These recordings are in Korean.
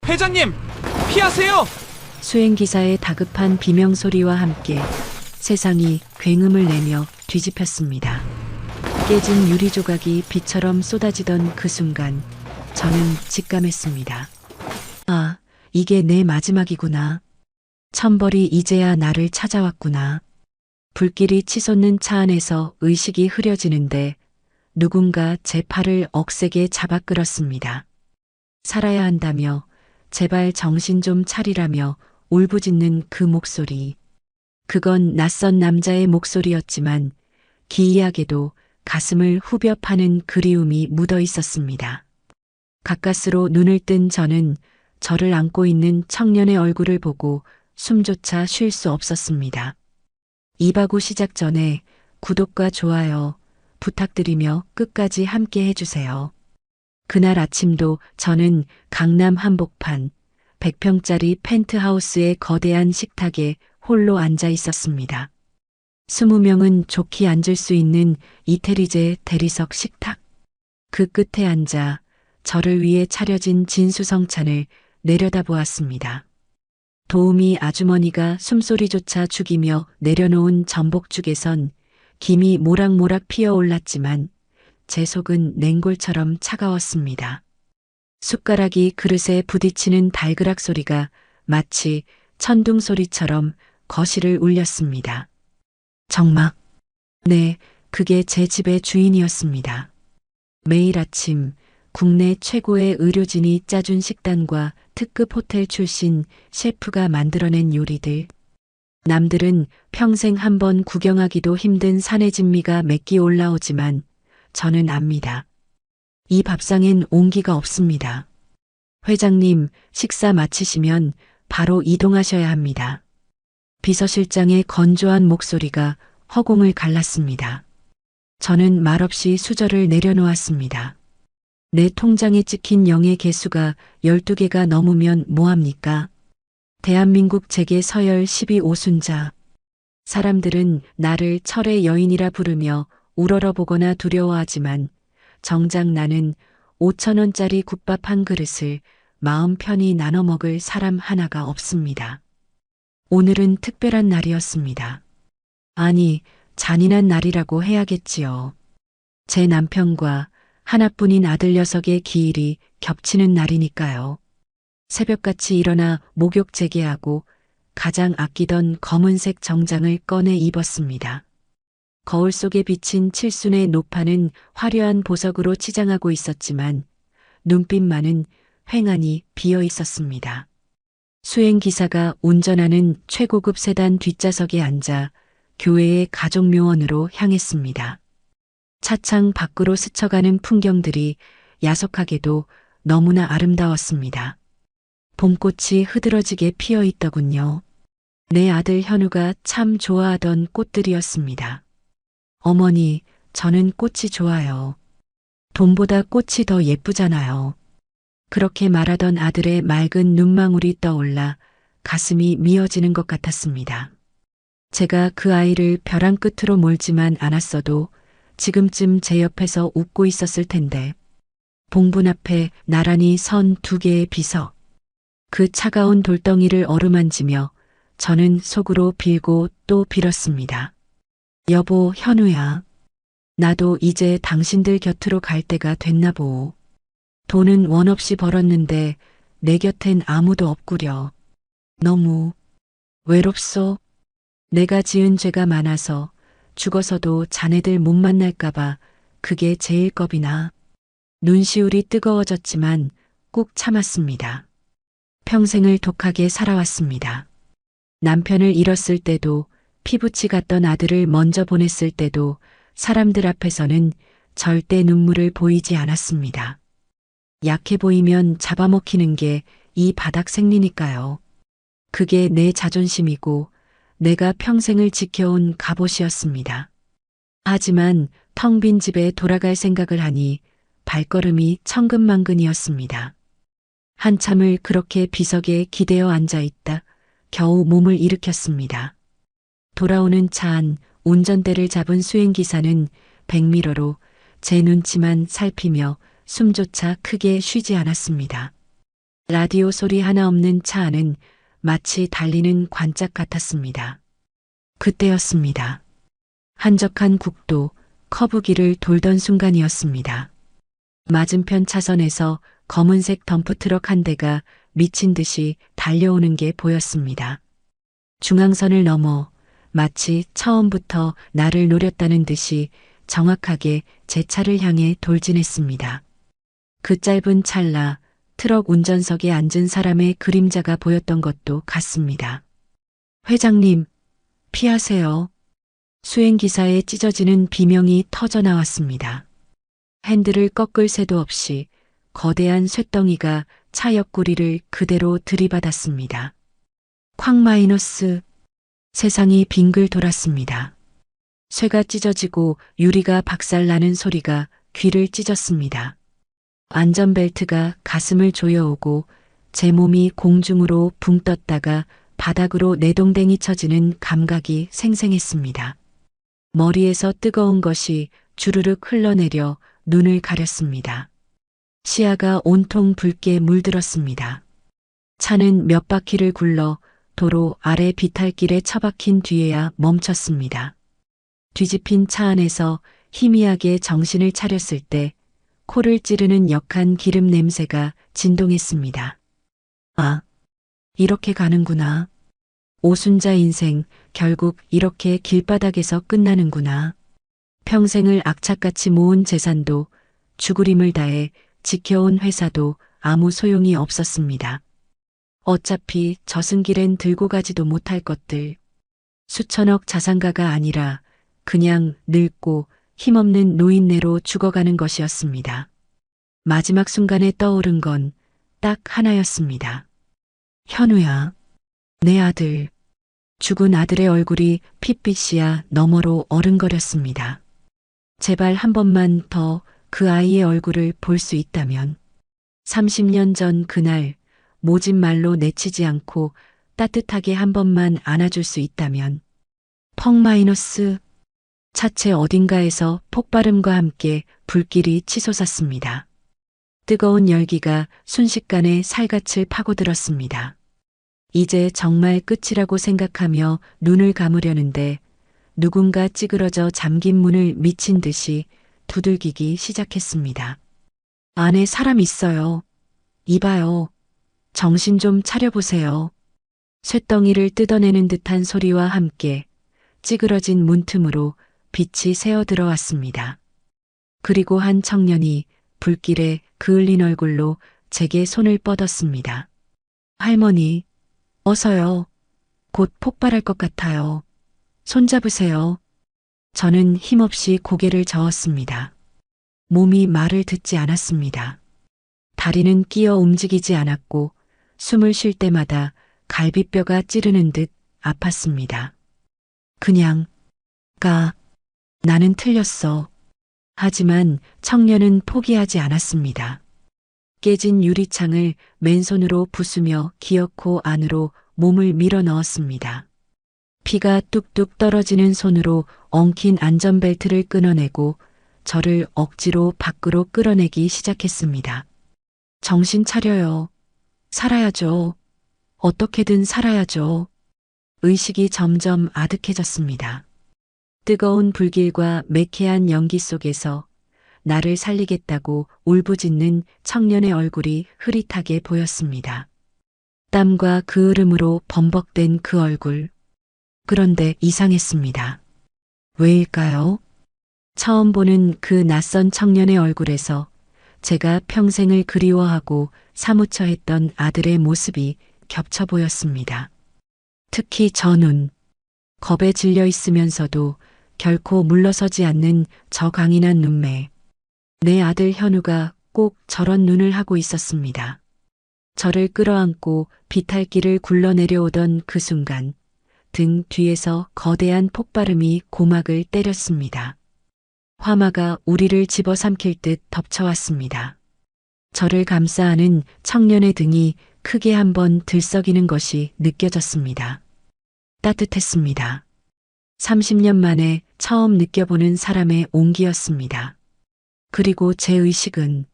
회장님, 피하세요! 수행기사의 다급한 비명소리와 함께 세상이 굉음을 내며 뒤집혔습니다. 깨진 유리 조각이 비처럼 쏟아지던 그 순간 저는 직감했습니다. 아, 이게 내 마지막이구나. 천벌이 이제야 나를 찾아왔구나. 불길이 치솟는 차 안에서 의식이 흐려지는데 누군가 제 팔을 억세게 잡아 끌었습니다. 살아야 한다며 제발 정신 좀 차리라며 울부짖는 그 목소리. 그건 낯선 남자의 목소리였지만 기이하게도 가슴을 후벼 파는 그리움이 묻어 있었습니다. 가까스로 눈을 뜬 저는 저를 안고 있는 청년의 얼굴을 보고 숨조차 쉴 수 없었습니다. 이바구 시작 전에 구독과 좋아요 부탁드리며 끝까지 함께 해주세요. 그날 아침도 저는 강남 한복판 100평짜리 펜트하우스의 거대한 식탁에 홀로 앉아 있었습니다. 20명은 좋게 앉을 수 있는 이태리제 대리석 식탁. 그 끝에 앉아 저를 위해 차려진 진수성찬을 내려다보았습니다. 도우미 아주머니가 숨소리조차 죽이며 내려놓은 전복죽에선 김이 모락모락 피어올랐지만 제 속은 냉골처럼 차가웠습니다. 숟가락이 그릇에 부딪히는 달그락 소리가 마치 천둥 소리처럼 거실을 울렸습니다. 정막. 네, 그게 제 집의 주인이었습니다. 매일 아침 국내 최고의 의료진이 짜준 식단과 특급 호텔 출신 셰프가 만들어낸 요리들. 남들은 평생 한 번 구경하기도 힘든 산의 진미가 몇 끼 올라오지만 저는 압니다. 이 밥상엔 온기가 없습니다. 회장님, 식사 마치시면 바로 이동하셔야 합니다. 비서실장의 건조한 목소리가 허공을 갈랐습니다. 저는 말없이 수저를 내려놓았습니다. 내 통장에 찍힌 0의 개수가 12개가 넘으면 뭐합니까? 대한민국 재계 서열 12오순자. 사람들은 나를 철의 여인이라 부르며 우러러보거나 두려워하지만 정작 나는 5,000원짜리 국밥 한 그릇을 마음 편히 나눠 먹을 사람 하나가 없습니다. 오늘은 특별한 날이었습니다. 아니, 잔인한 날이라고 해야겠지요. 제 남편과 하나뿐인 아들 녀석의 기일이 겹치는 날이니까요. 새벽같이 일어나 목욕 재개하고 가장 아끼던 검은색 정장을 꺼내 입었습니다. 거울 속에 비친 칠순의 노파는 화려한 보석으로 치장하고 있었지만 눈빛만은 휑하니 비어 있었습니다. 수행기사가 운전하는 최고급 세단 뒷좌석에 앉아 교회의 가족묘원으로 향했습니다. 차창 밖으로 스쳐가는 풍경들이 야속하게도 너무나 아름다웠습니다. 봄꽃이 흐드러지게 피어 있더군요. 내 아들 현우가 참 좋아하던 꽃들이었습니다. 어머니, 저는 꽃이 좋아요. 돈보다 꽃이 더 예쁘잖아요. 그렇게 말하던 아들의 맑은 눈망울이 떠올라 가슴이 미어지는 것 같았습니다. 제가 그 아이를 벼랑 끝으로 몰지만 않았어도 지금쯤 제 옆에서 웃고 있었을 텐데. 봉분 앞에 나란히 선 2개의 비석. 그 차가운 돌덩이를 어루만지며 저는 속으로 빌고 또 빌었습니다. 여보, 현우야. 나도 이제 당신들 곁으로 갈 때가 됐나 보오. 돈은 원 없이 벌었는데 내 곁엔 아무도 없구려. 너무 외롭소. 내가 지은 죄가 많아서 죽어서도 자네들 못 만날까봐 그게 제일 겁이나. 눈시울이 뜨거워졌지만 꾹 참았습니다. 평생을 독하게 살아왔습니다. 남편을 잃었을 때도 피부치 같던 아들을 먼저 보냈을 때도 사람들 앞에서는 절대 눈물을 보이지 않았습니다. 약해 보이면 잡아먹히는 게 이 바닥 생리니까요. 그게 내 자존심이고 내가 평생을 지켜온 갑옷이었습니다. 하지만 텅 빈 집에 돌아갈 생각을 하니 발걸음이 천근만근이었습니다. 한참을 그렇게 비석에 기대어 앉아 있다 겨우 몸을 일으켰습니다. 돌아오는 차 안 운전대를 잡은 수행기사는 백미러로 제 눈치만 살피며 숨조차 크게 쉬지 않았습니다. 라디오 소리 하나 없는 차 안은 마치 달리는 관짝 같았습니다. 그때였습니다. 한적한 국도, 커브길을 돌던 순간이었습니다. 맞은편 차선에서 검은색 덤프트럭 한 대가 미친 듯이 달려오는 게 보였습니다. 중앙선을 넘어 마치 처음부터 나를 노렸다는 듯이 정확하게 제 차를 향해 돌진했습니다. 그 짧은 찰나 트럭 운전석에 앉은 사람의 그림자가 보였던 것도 같습니다. 회장님, 피하세요. 수행기사의 찢어지는 비명이 터져 나왔습니다. 핸들을 꺾을 새도 없이 거대한 쇳덩이가 차 옆구리를 그대로 들이받았습니다. 쾅 마이너스. 세상이 빙글 돌았습니다. 쇠가 찢어지고 유리가 박살나는 소리가 귀를 찢었습니다. 안전벨트가 가슴을 조여오고 제 몸이 공중으로 붕 떴다가 바닥으로 내동댕이 쳐지는 감각이 생생했습니다. 머리에서 뜨거운 것이 주르륵 흘러내려 눈을 가렸습니다. 시야가 온통 붉게 물들었습니다. 차는 몇 바퀴를 굴러 도로 아래 비탈길에 처박힌 뒤에야 멈췄습니다. 뒤집힌 차 안에서 희미하게 정신을 차렸을 때 코를 찌르는 역한 기름 냄새가 진동했습니다. 아, 이렇게 가는구나. 오순자 인생 결국 이렇게 길바닥에서 끝나는구나. 평생을 악착같이 모은 재산도 죽으림을 다해 지켜온 회사도 아무 소용이 없었습니다. 어차피 저승길엔 들고 가지도 못할 것들. 수천억 자산가가 아니라 그냥 늙고 힘없는 노인네로 죽어가는 것이었습니다. 마지막 순간에 떠오른 건 딱 하나였습니다. 현우야, 내 아들. 죽은 아들의 얼굴이 핏빛이야 너머로 어른거렸습니다. 제발 한 번만 더 그 아이의 얼굴을 볼 수 있다면. 30년 전 그날 모진 말로 내치지 않고 따뜻하게 한 번만 안아줄 수 있다면. 펑 마이너스. 차체 어딘가에서 폭발음과 함께 불길이 치솟았습니다. 뜨거운 열기가 순식간에 살갗을 파고들었습니다. 이제 정말 끝이라고 생각하며 눈을 감으려는데 누군가 찌그러져 잠긴 문을 미친 듯이 두들기기 시작했습니다. 안에 사람 있어요. 이봐요. 정신 좀 차려보세요. 쇳덩이를 뜯어내는 듯한 소리와 함께 찌그러진 문틈으로 빛이 새어 들어왔습니다. 그리고 한 청년이 불길에 그을린 얼굴로 제게 손을 뻗었습니다. 할머니, 어서요. 곧 폭발할 것 같아요. 손잡으세요. 저는 힘없이 고개를 저었습니다. 몸이 말을 듣지 않았습니다. 다리는 끼어 움직이지 않았고 숨을 쉴 때마다 갈비뼈가 찌르는 듯 아팠습니다. 그냥 가. 나는 틀렸어. 하지만 청년은 포기하지 않았습니다. 깨진 유리창을 맨손으로 부수며 기어코 안으로 몸을 밀어 넣었습니다. 피가 뚝뚝 떨어지는 손으로 엉킨 안전벨트를 끊어내고 저를 억지로 밖으로 끌어내기 시작했습니다. 정신 차려요. 살아야죠. 어떻게든 살아야죠. 의식이 점점 아득해졌습니다. 뜨거운 불길과 매캐한 연기 속에서 나를 살리겠다고 울부짖는 청년의 얼굴이 흐릿하게 보였습니다. 땀과 그을음으로 범벅된 그 얼굴. 그런데 이상했습니다. 왜일까요? 처음 보는 그 낯선 청년의 얼굴에서 제가 평생을 그리워하고 사무쳐 했던 아들의 모습이 겹쳐 보였습니다. 특히 저 눈. 겁에 질려 있으면서도 결코 물러서지 않는 저 강인한 눈매. 내 아들 현우가 꼭 저런 눈을 하고 있었습니다. 저를 끌어안고 비탈길을 굴러내려오던 그 순간 등 뒤에서 거대한 폭발음이 고막을 때렸습니다. 화마가 우리를 집어삼킬 듯 덮쳐왔습니다. 저를 감싸 안은 청년의 등이 크게 한번 들썩이는 것이 느껴졌습니다. 따뜻했습니다. 30년 만에 처음 느껴보는 사람의 온기였습니다. 그리고 제 의식은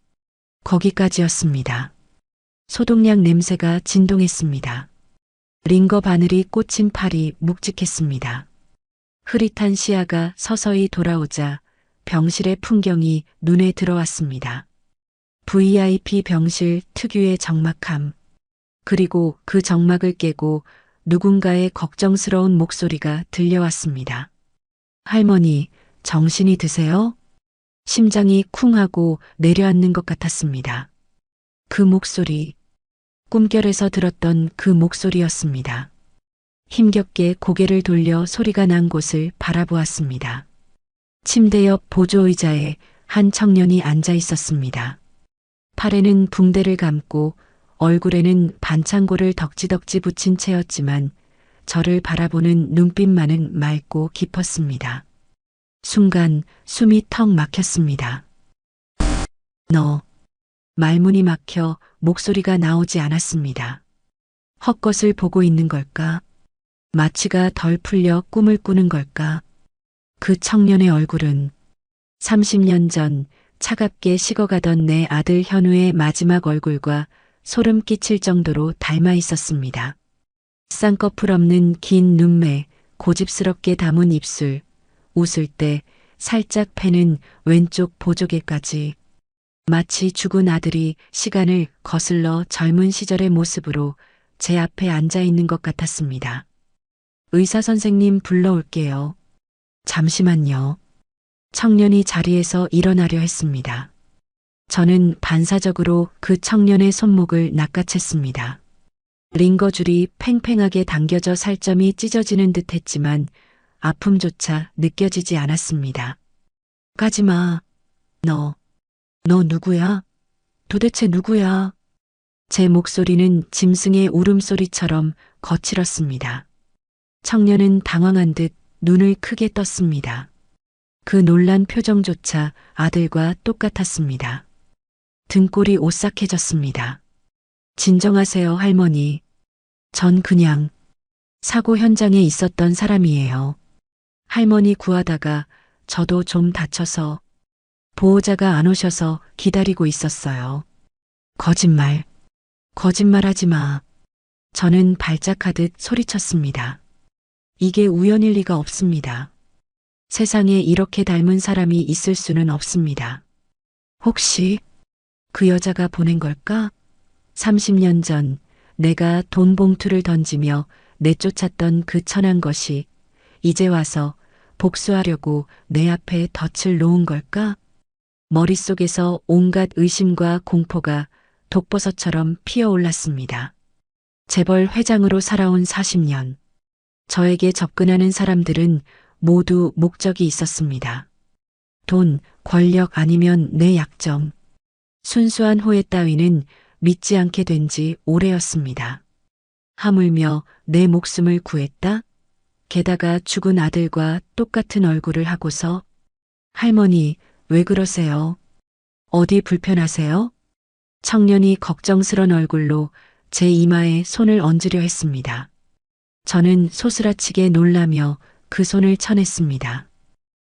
거기까지였습니다. 소독약 냄새가 진동했습니다. 링거 바늘이 꽂힌 팔이 묵직했습니다. 흐릿한 시야가 서서히 돌아오자 병실의 풍경이 눈에 들어왔습니다. VIP 병실 특유의 적막함, 그리고 그 적막을 깨고 누군가의 걱정스러운 목소리가 들려왔습니다. 할머니, 정신이 드세요? 심장이 쿵 하고 내려앉는 것 같았습니다. 그 목소리, 꿈결에서 들었던 그 목소리였습니다. 힘겹게 고개를 돌려 소리가 난 곳을 바라보았습니다. 침대 옆 보조의자에 한 청년이 앉아 있었습니다. 팔에는 붕대를 감고 얼굴에는 반창고를 덕지덕지 붙인 채였지만 저를 바라보는 눈빛만은 맑고 깊었습니다. 순간 숨이 턱 막혔습니다. 너. 말문이 막혀 목소리가 나오지 않았습니다. 헛것을 보고 있는 걸까? 마취가 덜 풀려 꿈을 꾸는 걸까? 그 청년의 얼굴은 30년 전 차갑게 식어가던 내 아들 현우의 마지막 얼굴과 소름 끼칠 정도로 닮아 있었습니다. 쌍꺼풀 없는 긴 눈매, 고집스럽게 담은 입술, 웃을 때 살짝 패는 왼쪽 보조개까지. 마치 죽은 아들이 시간을 거슬러 젊은 시절의 모습으로 제 앞에 앉아 있는 것 같았습니다. 의사 선생님 불러올게요. 잠시만요. 청년이 자리에서 일어나려 했습니다. 저는 반사적으로 그 청년의 손목을 낚아챘습니다. 링거줄이 팽팽하게 당겨져 살점이 찢어지는 듯 했지만 아픔조차 느껴지지 않았습니다. 가지마. 너 누구야? 도대체 누구야? 제 목소리는 짐승의 울음소리처럼 거칠었습니다. 청년은 당황한 듯 눈을 크게 떴습니다. 그 놀란 표정조차 아들과 똑같았습니다. 등골이 오싹해졌습니다. 진정하세요, 할머니. 전 그냥 사고 현장에 있었던 사람이에요. 할머니 구하다가 저도 좀 다쳐서 보호자가 안 오셔서 기다리고 있었어요. 거짓말하지 마. 저는 발작하듯 소리쳤습니다. 이게 우연일 리가 없습니다. 세상에 이렇게 닮은 사람이 있을 수는 없습니다. 혹시 그 여자가 보낸 걸까? 30년 전 내가 돈 봉투를 던지며 내쫓았던 그 천한 것이 이제 와서 복수하려고 내 앞에 덫을 놓은 걸까? 머릿속에서 온갖 의심과 공포가 독버섯처럼 피어올랐습니다. 재벌 회장으로 살아온 40년. 저에게 접근하는 사람들은 모두 목적이 있었습니다. 돈, 권력 아니면 내 약점. 순수한 호혜 따위는 믿지 않게 된 지 오래였습니다. 하물며 내 목숨을 구했다? 게다가 죽은 아들과 똑같은 얼굴을 하고서 할머니, 왜 그러세요? 어디 불편하세요? 청년이 걱정스런 얼굴로 제 이마에 손을 얹으려 했습니다. 저는 소스라치게 놀라며 그 손을 쳐냈습니다.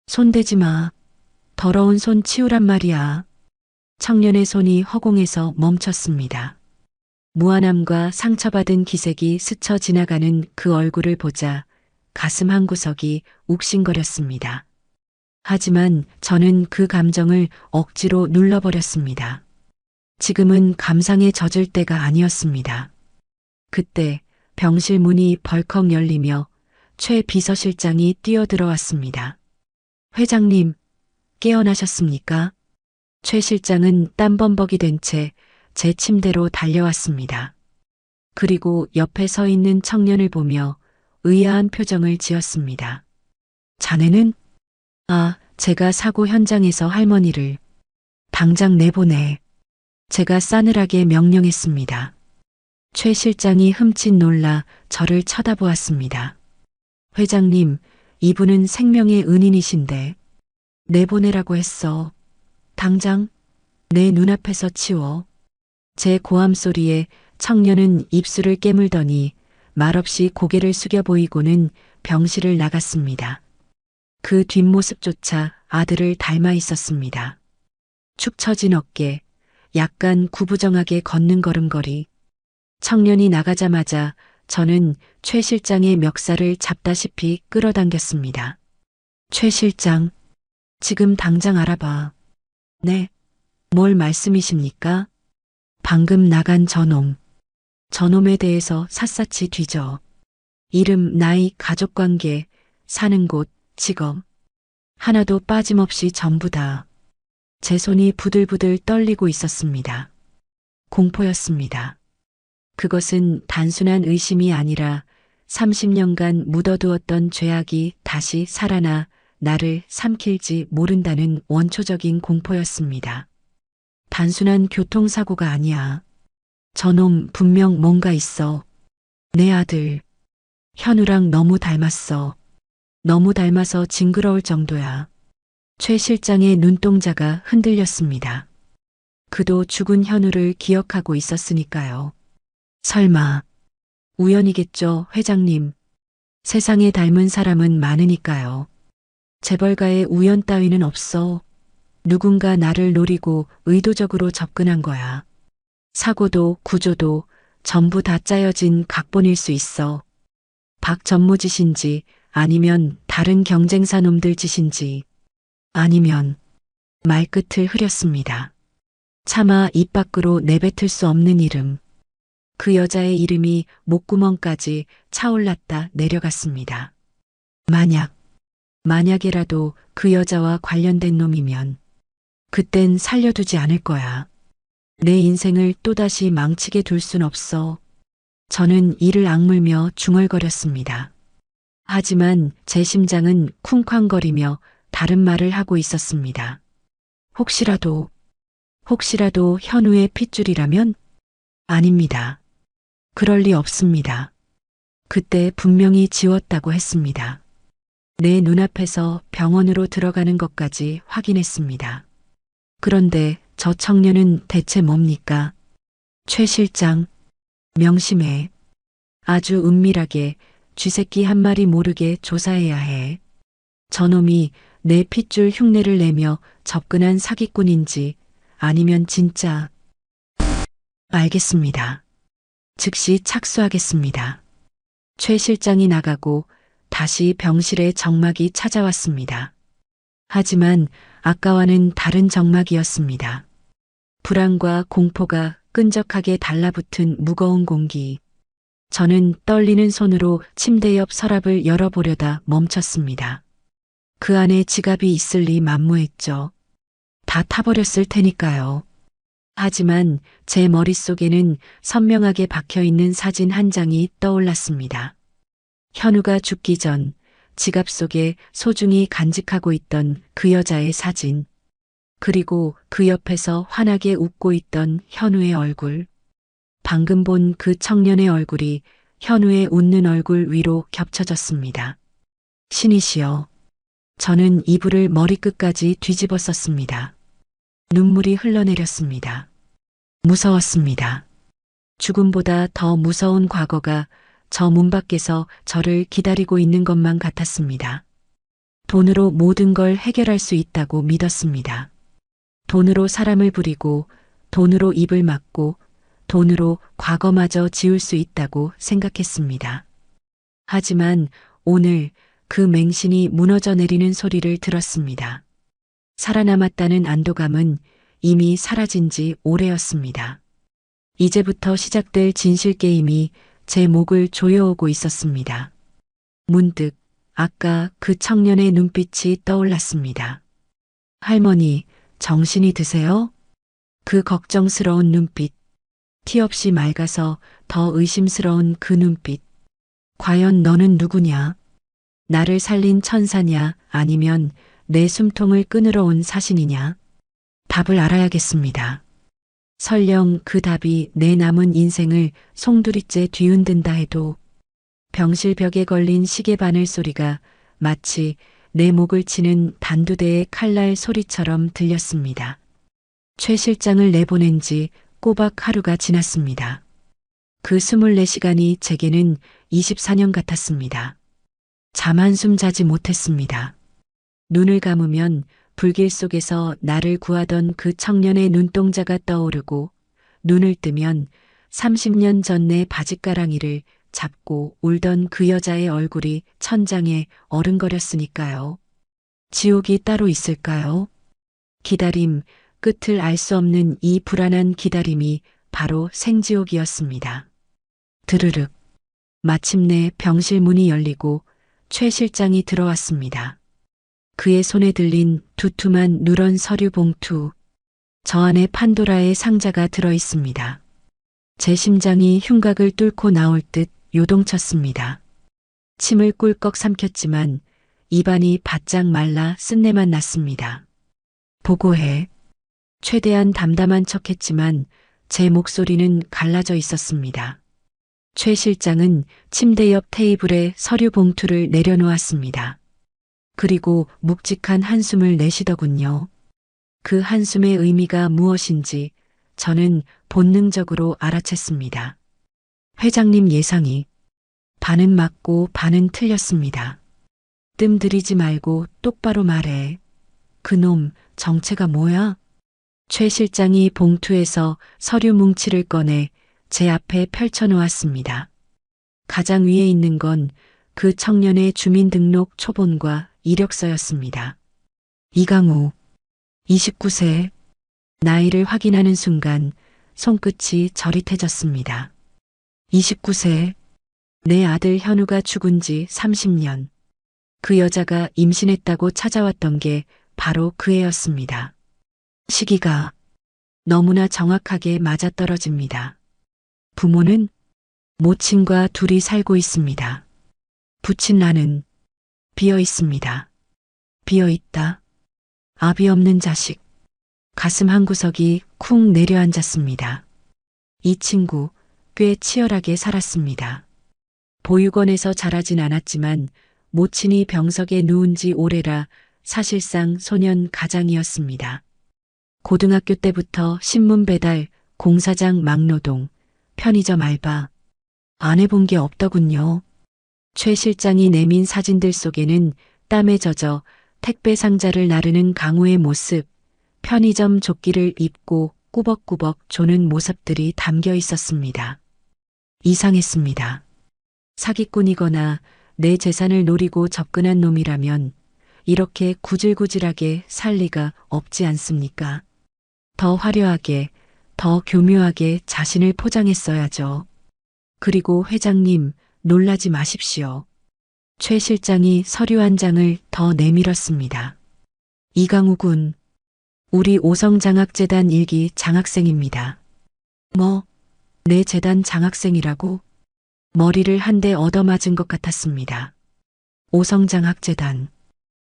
손대지 마. 더러운 손 치우란 말이야. 청년의 손이 허공에서 멈췄습니다. 무한함과 상처받은 기색이 스쳐 지나가는 그 얼굴을 보자 가슴 한구석이 욱신거렸습니다. 하지만 저는 그 감정을 억지로 눌러버렸습니다. 지금은 감상에 젖을 때가 아니었습니다. 그때 병실 문이 벌컥 열리며 최 비서실장이 뛰어들어왔습니다. 회장님, 깨어나셨습니까? 최 실장은 땀범벅이 된 채 제 침대로 달려왔습니다. 그리고 옆에 서 있는 청년을 보며 의아한 표정을 지었습니다. 자네는? 제가 사고 현장에서 할머니를 당장 내보내. 제가 싸늘하게 명령했습니다. 최 실장이 흠칫 놀라 저를 쳐다보았습니다. 회장님, 이분은 생명의 은인이신데 내보내라고 했어. 당장 내 눈앞에서 치워. 제 고함 소리에 청년은 입술을 깨물더니 말없이 고개를 숙여 보이고는 병실을 나갔습니다. 그 뒷모습조차 아들을 닮아 있었습니다. 축 처진 어깨, 약간 구부정하게 걷는 걸음걸이. 청년이 나가자마자 저는 최 실장의 멱살을 잡다시피 끌어당겼습니다. 최 실장, 지금 당장 알아봐. 네, 뭘 말씀이십니까? 방금 나간 저놈. 저놈에 대해서 샅샅이 뒤져. 이름, 나이, 가족관계, 사는 곳, 직업. 하나도 빠짐없이 전부 다. 제 손이 부들부들 떨리고 있었습니다. 공포였습니다. 그것은 단순한 의심이 아니라 30년간 묻어두었던 죄악이 다시 살아나 나를 삼킬지 모른다는 원초적인 공포였습니다. 단순한 교통사고가 아니야. 저놈 분명 뭔가 있어. 내 아들. 현우랑 너무 닮았어. 너무 닮아서 징그러울 정도야. 최 실장의 눈동자가 흔들렸습니다. 그도 죽은 현우를 기억하고 있었으니까요. 설마. 우연이겠죠, 회장님. 세상에 닮은 사람은 많으니까요. 재벌가의 우연 따위는 없어. 누군가 나를 노리고 의도적으로 접근한 거야. 사고도 구조도 전부 다 짜여진 각본일 수 있어. 박 전무 짓인지 아니면 다른 경쟁사 놈들 짓인지 아니면 말끝을 흐렸습니다. 차마 입 밖으로 내뱉을 수 없는 이름. 그 여자의 이름이 목구멍까지 차올랐다 내려갔습니다. 만약에라도 그 여자와 관련된 놈이면 그땐 살려두지 않을 거야. 내 인생을 또다시 망치게 둘 순 없어. 저는 이를 악물며 중얼거렸습니다. 하지만 제 심장은 쿵쾅거리며 다른 말을 하고 있었습니다. 혹시라도 현우의 핏줄이라면? 아닙니다. 그럴 리 없습니다. 그때 분명히 지웠다고 했습니다. 내 눈앞에서 병원으로 들어가는 것까지 확인했습니다. 그런데 저 청년은 대체 뭡니까? 최 실장, 명심해. 아주 은밀하게 쥐새끼 한 마리 모르게 조사해야 해. 저놈이 내 핏줄 흉내를 내며 접근한 사기꾼인지 아니면 진짜. 알겠습니다. 즉시 착수하겠습니다. 최 실장이 나가고 다시 병실에 정막이 찾아왔습니다. 하지만 아까와는 다른 정막이었습니다. 불안과 공포가 끈적하게 달라붙은 무거운 공기. 저는 떨리는 손으로 침대 옆 서랍을 열어보려다 멈췄습니다. 그 안에 지갑이 있을 리 만무했죠. 다 타버렸을 테니까요. 하지만 제 머릿속에는 선명하게 박혀있는 사진 한 장이 떠올랐습니다. 현우가 죽기 전 지갑 속에 소중히 간직하고 있던 그 여자의 사진. 그리고 그 옆에서 환하게 웃고 있던 현우의 얼굴. 방금 본 그 청년의 얼굴이 현우의 웃는 얼굴 위로 겹쳐졌습니다. 신이시여. 저는 이불을 머리끝까지 뒤집었었습니다. 눈물이 흘러내렸습니다. 무서웠습니다. 죽음보다 더 무서운 과거가 저 문 밖에서 저를 기다리고 있는 것만 같았습니다. 돈으로 모든 걸 해결할 수 있다고 믿었습니다. 돈으로 사람을 부리고, 돈으로 입을 막고, 돈으로 과거마저 지울 수 있다고 생각했습니다. 하지만 오늘 그 맹신이 무너져 내리는 소리를 들었습니다. 살아남았다는 안도감은 이미 사라진 지 오래였습니다. 이제부터 시작될 진실 게임이 제 목을 조여오고 있었습니다. 문득 아까 그 청년의 눈빛이 떠올랐습니다. 할머니, 정신이 드세요? 그 걱정스러운 눈빛, 티 없이 맑아서 더 의심스러운 그 눈빛. 과연 너는 누구냐? 나를 살린 천사냐 아니면 내 숨통을 끊으러 온 사신이냐? 답을 알아야겠습니다. 설령 그 답이 내 남은 인생을 송두리째 뒤흔든다 해도 병실 벽에 걸린 시계바늘 소리가 마치 내 목을 치는 단두대의 칼날 소리처럼 들렸습니다. 최 실장을 내보낸 지 꼬박 하루가 지났습니다. 그 24시간이 제게는 24년 같았습니다. 잠 한숨 자지 못했습니다. 눈을 감으면 불길 속에서 나를 구하던 그 청년의 눈동자가 떠오르고 눈을 뜨면 30년 전 내 바짓가랑이를 잡고 울던 그 여자의 얼굴이 천장에 어른거렸으니까요. 지옥이 따로 있을까요? 기다림, 끝을 알 수 없는 이 불안한 기다림이 바로 생지옥이었습니다. 드르륵. 마침내 병실 문이 열리고 최 실장이 들어왔습니다. 그의 손에 들린 두툼한 누런 서류 봉투. 저 안에 판도라의 상자가 들어 있습니다. 제 심장이 흉곽을 뚫고 나올 듯 요동쳤습니다. 침을 꿀꺽 삼켰지만 입안이 바짝 말라 쓴내만 났습니다. 보고해. 최대한 담담한 척했지만 제 목소리는 갈라져 있었습니다. 최 실장은 침대 옆 테이블에 서류 봉투를 내려놓았습니다. 그리고 묵직한 한숨을 내쉬더군요. 그 한숨의 의미가 무엇인지 저는 본능적으로 알아챘습니다. 회장님 예상이 반은 맞고 반은 틀렸습니다. 뜸 들이지 말고 똑바로 말해. 그놈 정체가 뭐야? 최 실장이 봉투에서 서류 뭉치를 꺼내 제 앞에 펼쳐놓았습니다. 가장 위에 있는 건 그 청년의 주민등록 초본과 이력서였습니다. 이강우, 29세. 나이를 확인하는 순간 손끝이 저릿해졌습니다. 29세. 내 아들 현우가 죽은 지 30년. 그 여자가 임신했다고 찾아왔던 게 바로 그 애였습니다. 시기가 너무나 정확하게 맞아떨어집니다. 부모는 모친과 둘이 살고 있습니다. 부친 나는 비어 있습니다. 비어 있다. 아비 없는 자식. 가슴 한구석이 쿵 내려앉았습니다. 이 친구 꽤 치열하게 살았습니다. 보육원에서 자라진 않았지만 모친이 병석에 누운 지 오래라 사실상 소년 가장이었습니다. 고등학교 때부터 신문 배달, 공사장 막노동, 편의점 알바. 안 해본 게 없더군요. 최 실장이 내민 사진들 속에는 땀에 젖어 택배 상자를 나르는 강우의 모습, 편의점 조끼를 입고 꾸벅꾸벅 조는 모습들이 담겨 있었습니다. 이상했습니다. 사기꾼이거나 내 재산을 노리고 접근한 놈이라면 이렇게 구질구질하게 살 리가 없지 않습니까? 더 화려하게, 더 교묘하게 자신을 포장했어야죠. 그리고 회장님, 놀라지 마십시오. 최 실장이 서류 한 장을 더 내밀었습니다. 이강우 군, 우리 오성장학재단 1기 장학생입니다. 뭐, 내 재단 장학생이라고? 머리를 한 대 얻어맞은 것 같았습니다. 오성장학재단.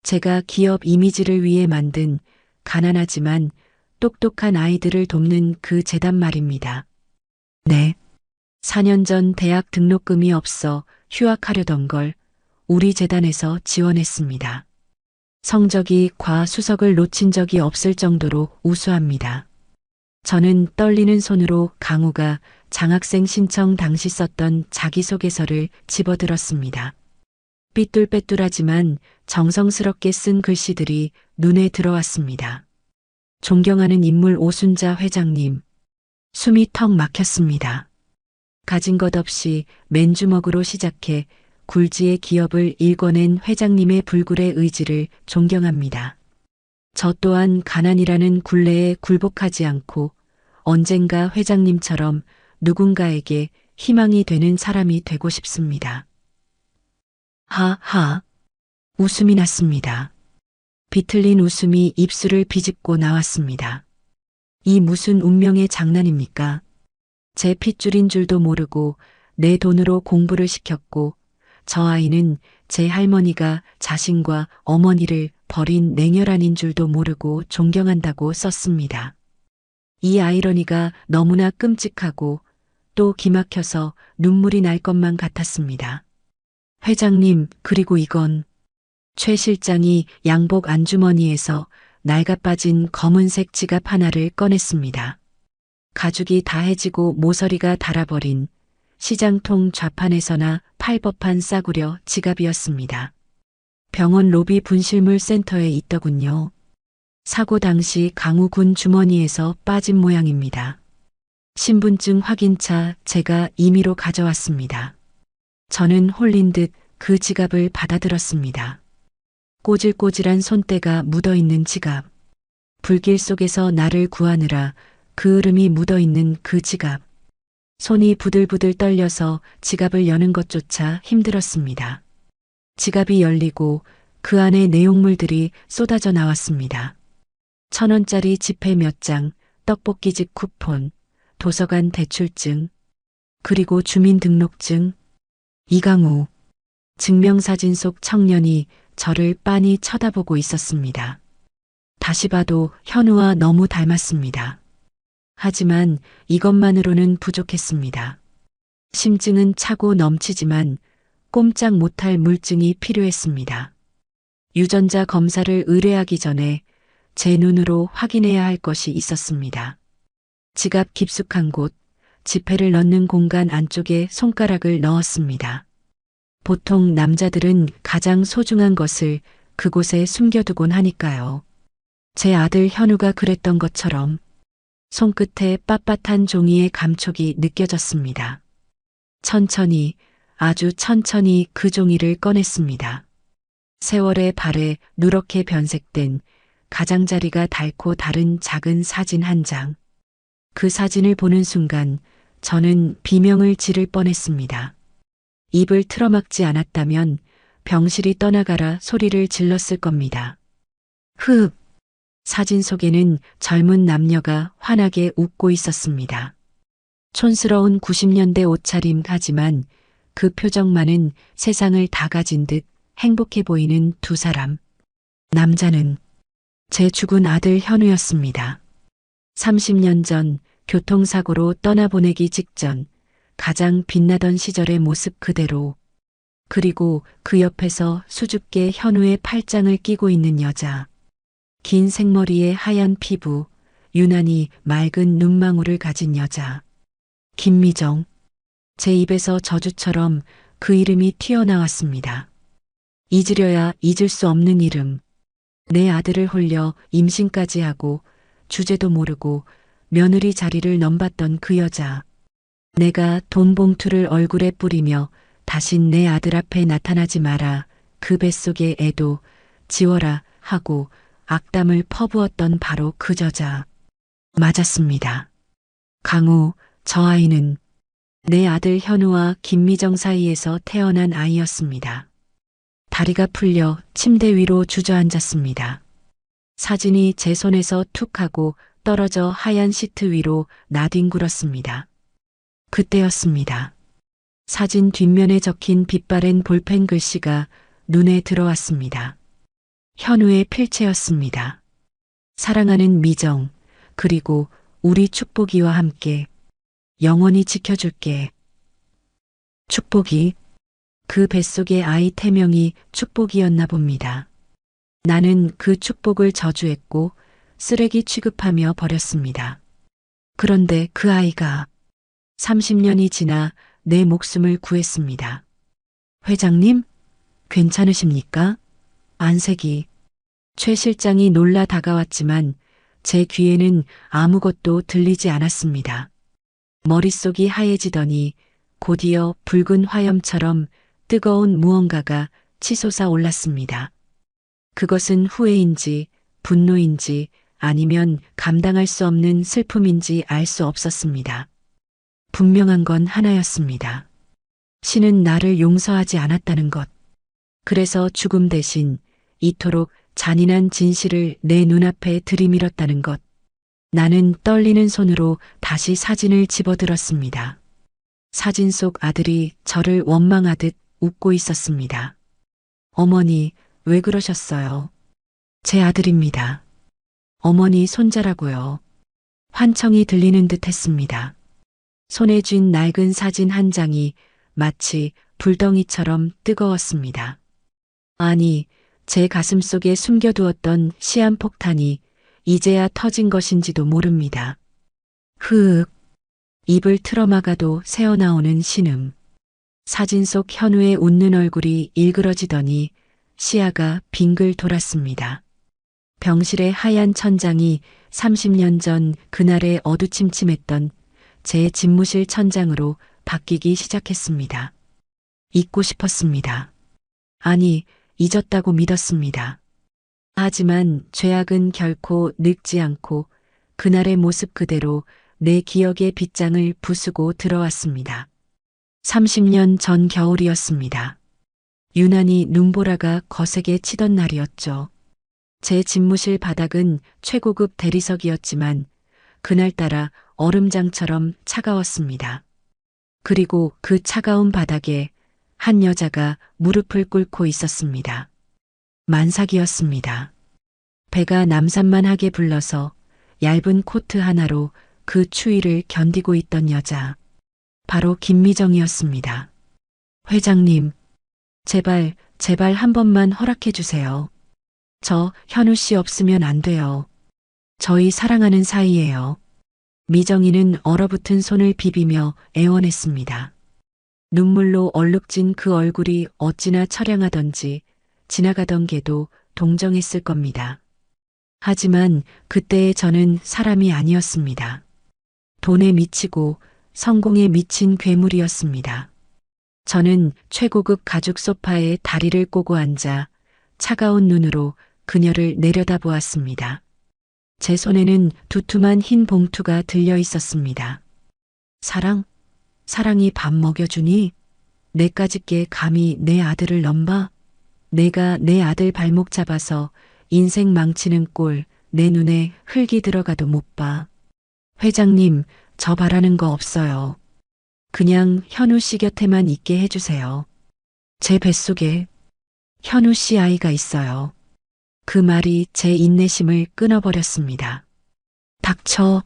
제가 기업 이미지를 위해 만든 가난하지만 똑똑한 아이들을 돕는 그 재단 말입니다. 네. 4년 전 대학 등록금이 없어 휴학하려던 걸 우리 재단에서 지원했습니다. 성적이 과수석을 놓친 적이 없을 정도로 우수합니다. 저는 떨리는 손으로 강우가 장학생 신청 당시 썼던 자기소개서를 집어들었습니다. 삐뚤빼뚤하지만 정성스럽게 쓴 글씨들이 눈에 들어왔습니다. 존경하는 인물 오순자 회장님. 숨이 턱 막혔습니다. 가진 것 없이 맨주먹으로 시작해 굴지의 기업을 일궈낸 회장님의 불굴의 의지를 존경합니다. 저 또한 가난이라는 굴레에 굴복하지 않고 언젠가 회장님처럼 누군가에게 희망이 되는 사람이 되고 싶습니다. 하하. 웃음이 났습니다. 비틀린 웃음이 입술을 비집고 나왔습니다. 이 무슨 운명의 장난입니까? 제 핏줄인 줄도 모르고 내 돈으로 공부를 시켰고 저 아이는 제 할머니가 자신과 어머니를 버린 냉혈한인 줄도 모르고 존경한다고 썼습니다. 이 아이러니가 너무나 끔찍하고 또 기막혀서 눈물이 날 것만 같았습니다. 회장님, 그리고 이건 최 실장이 양복 안주머니에서 낡아빠진 검은색 지갑 하나를 꺼냈습니다. 가죽이 다해지고 모서리가 닳아버린 시장통 좌판에서나 팔 법한 싸구려 지갑이었습니다. 병원 로비 분실물 센터에 있더군요. 사고 당시 강우 군 주머니에서 빠진 모양입니다. 신분증 확인차 제가 임의로 가져왔습니다. 저는 홀린 듯 그 지갑을 받아들었습니다. 꼬질꼬질한 손때가 묻어있는 지갑. 불길 속에서 나를 구하느라 그 으름이 묻어있는 그 지갑. 손이 부들부들 떨려서 지갑을 여는 것조차 힘들었습니다. 지갑이 열리고 그 안에 내용물들이 쏟아져 나왔습니다. 1,000원짜리 지폐 몇 장, 떡볶이집 쿠폰, 도서관 대출증, 그리고 주민등록증. 이강우. 증명사진 속 청년이 저를 빤히 쳐다보고 있었습니다. 다시 봐도 현우와 너무 닮았습니다. 하지만 이것만으로는 부족했습니다. 심증은 차고 넘치지만 꼼짝 못할 물증이 필요했습니다. 유전자 검사를 의뢰하기 전에 제 눈으로 확인해야 할 것이 있었습니다. 지갑 깊숙한 곳, 지폐를 넣는 공간 안쪽에 손가락을 넣었습니다. 보통 남자들은 가장 소중한 것을 그곳에 숨겨두곤 하니까요. 제 아들 현우가 그랬던 것처럼 손끝에 빳빳한 종이의 감촉이 느껴졌습니다. 천천히, 아주 천천히 그 종이를 꺼냈습니다. 세월의 발에 누렇게 변색된 가장자리가 닳고 다른 작은 사진 한 장. 그 사진을 보는 순간 저는 비명을 지를 뻔했습니다. 입을 틀어막지 않았다면 병실이 떠나가라 소리를 질렀을 겁니다. 흡! 사진 속에는 젊은 남녀가 환하게 웃고 있었습니다. 촌스러운 90년대 옷차림 하지만 그 표정만은 세상을 다 가진 듯 행복해 보이는 두 사람. 남자는 제 죽은 아들 현우였습니다. 30년 전 교통사고로 떠나보내기 직전 가장 빛나던 시절의 모습 그대로. 그리고 그 옆에서 수줍게 현우의 팔짱을 끼고 있는 여자. 긴 생머리에 하얀 피부, 유난히 맑은 눈망울을 가진 여자. 김미정. 제 입에서 저주처럼 그 이름이 튀어나왔습니다. 잊으려야 잊을 수 없는 이름. 내 아들을 홀려 임신까지 하고 주제도 모르고 며느리 자리를 넘봤던 그 여자. 내가 돈 봉투를 얼굴에 뿌리며 다신 내 아들 앞에 나타나지 마라. 그 뱃속의 애도 지워라 하고 악담을 퍼부었던 바로 그 저자. 맞았습니다. 강우, 저 아이는 내 아들 현우와 김미정 사이에서 태어난 아이였습니다. 다리가 풀려 침대 위로 주저앉았습니다. 사진이 제 손에서 툭 하고 떨어져 하얀 시트 위로 나뒹굴었습니다. 그때였습니다. 사진 뒷면에 적힌 빛바랜 볼펜 글씨가 눈에 들어왔습니다. 현우의 필체였습니다. 사랑하는 미정, 그리고 우리 축복이와 함께 영원히 지켜줄게. 축복이. 그 뱃속의 아이 태명이 축복이었나 봅니다. 나는 그 축복을 저주했고 쓰레기 취급하며 버렸습니다. 그런데 그 아이가 30년이 지나 내 목숨을 구했습니다. 회장님, 괜찮으십니까? 안색이. 최 실장이 놀라 다가왔지만 제 귀에는 아무것도 들리지 않았습니다. 머릿속이 하얘지더니 곧이어 붉은 화염처럼 뜨거운 무언가가 치솟아 올랐습니다. 그것은 후회인지 분노인지 아니면 감당할 수 없는 슬픔인지 알 수 없었습니다. 분명한 건 하나였습니다. 신은 나를 용서하지 않았다는 것. 그래서 죽음 대신 이토록 잔인한 진실을 내 눈앞에 들이밀었다는 것. 나는 떨리는 손으로 다시 사진을 집어들었습니다. 사진 속 아들이 저를 원망하듯 웃고 있었습니다. 어머니, 왜 그러셨어요? 제 아들입니다. 어머니 손자라고요. 환청이 들리는 듯 했습니다. 손에 쥔 낡은 사진 한 장이 마치 불덩이처럼 뜨거웠습니다. 아니, 제 가슴 속에 숨겨두었던 시한폭탄이 이제야 터진 것인지도 모릅니다. 흐윽. 입을 틀어막아도 새어나오는 신음. 사진 속 현우의 웃는 얼굴이 일그러지더니 시야가 빙글 돌았습니다. 병실의 하얀 천장이 30년 전 그날의 어두침침했던 제 집무실 천장으로 바뀌기 시작했습니다. 잊고 싶었습니다. 아니, 잊었다고 믿었습니다. 하지만 죄악은 결코 늙지 않고 그날의 모습 그대로 내 기억의 빗장을 부수고 들어왔습니다. 30년 전 겨울이었습니다. 유난히 눈보라가 거세게 치던 날이었죠. 제 집무실 바닥은 최고급 대리석이었지만 그날따라 얼음장처럼 차가웠습니다. 그리고 그 차가운 바닥에 한 여자가 무릎을 꿇고 있었습니다. 만삭이었습니다. 배가 남산만하게 불러서 얇은 코트 하나로 그 추위를 견디고 있던 여자. 바로 김미정이었습니다. 회장님, 제발 한 번만 허락해 주세요. 저 현우 씨 없으면 안 돼요. 저희 사랑하는 사이예요. 미정이는 얼어붙은 손을 비비며 애원했습니다. 눈물로 얼룩진 그 얼굴이 어찌나 처량하던지 지나가던 개도 동정했을 겁니다. 하지만 그때의 저는 사람이 아니었습니다. 돈에 미치고 성공에 미친 괴물이었습니다. 저는 최고급 가죽 소파에 다리를 꼬고 앉아 차가운 눈으로 그녀를 내려다보았습니다. 제 손에는 두툼한 흰 봉투가 들려 있었습니다. 사랑이 밥 먹여주니? 내까짓게 감히 내 아들을 넘봐? 내가 내 아들 발목 잡아서 인생 망치는 꼴 내 눈에 흙이 들어가도 못 봐. 회장님, 저 바라는 거 없어요. 그냥 현우 씨 곁에만 있게 해주세요. 제 뱃속에 현우 씨 아이가 있어요. 그 말이 제 인내심을 끊어버렸습니다. 닥쳐.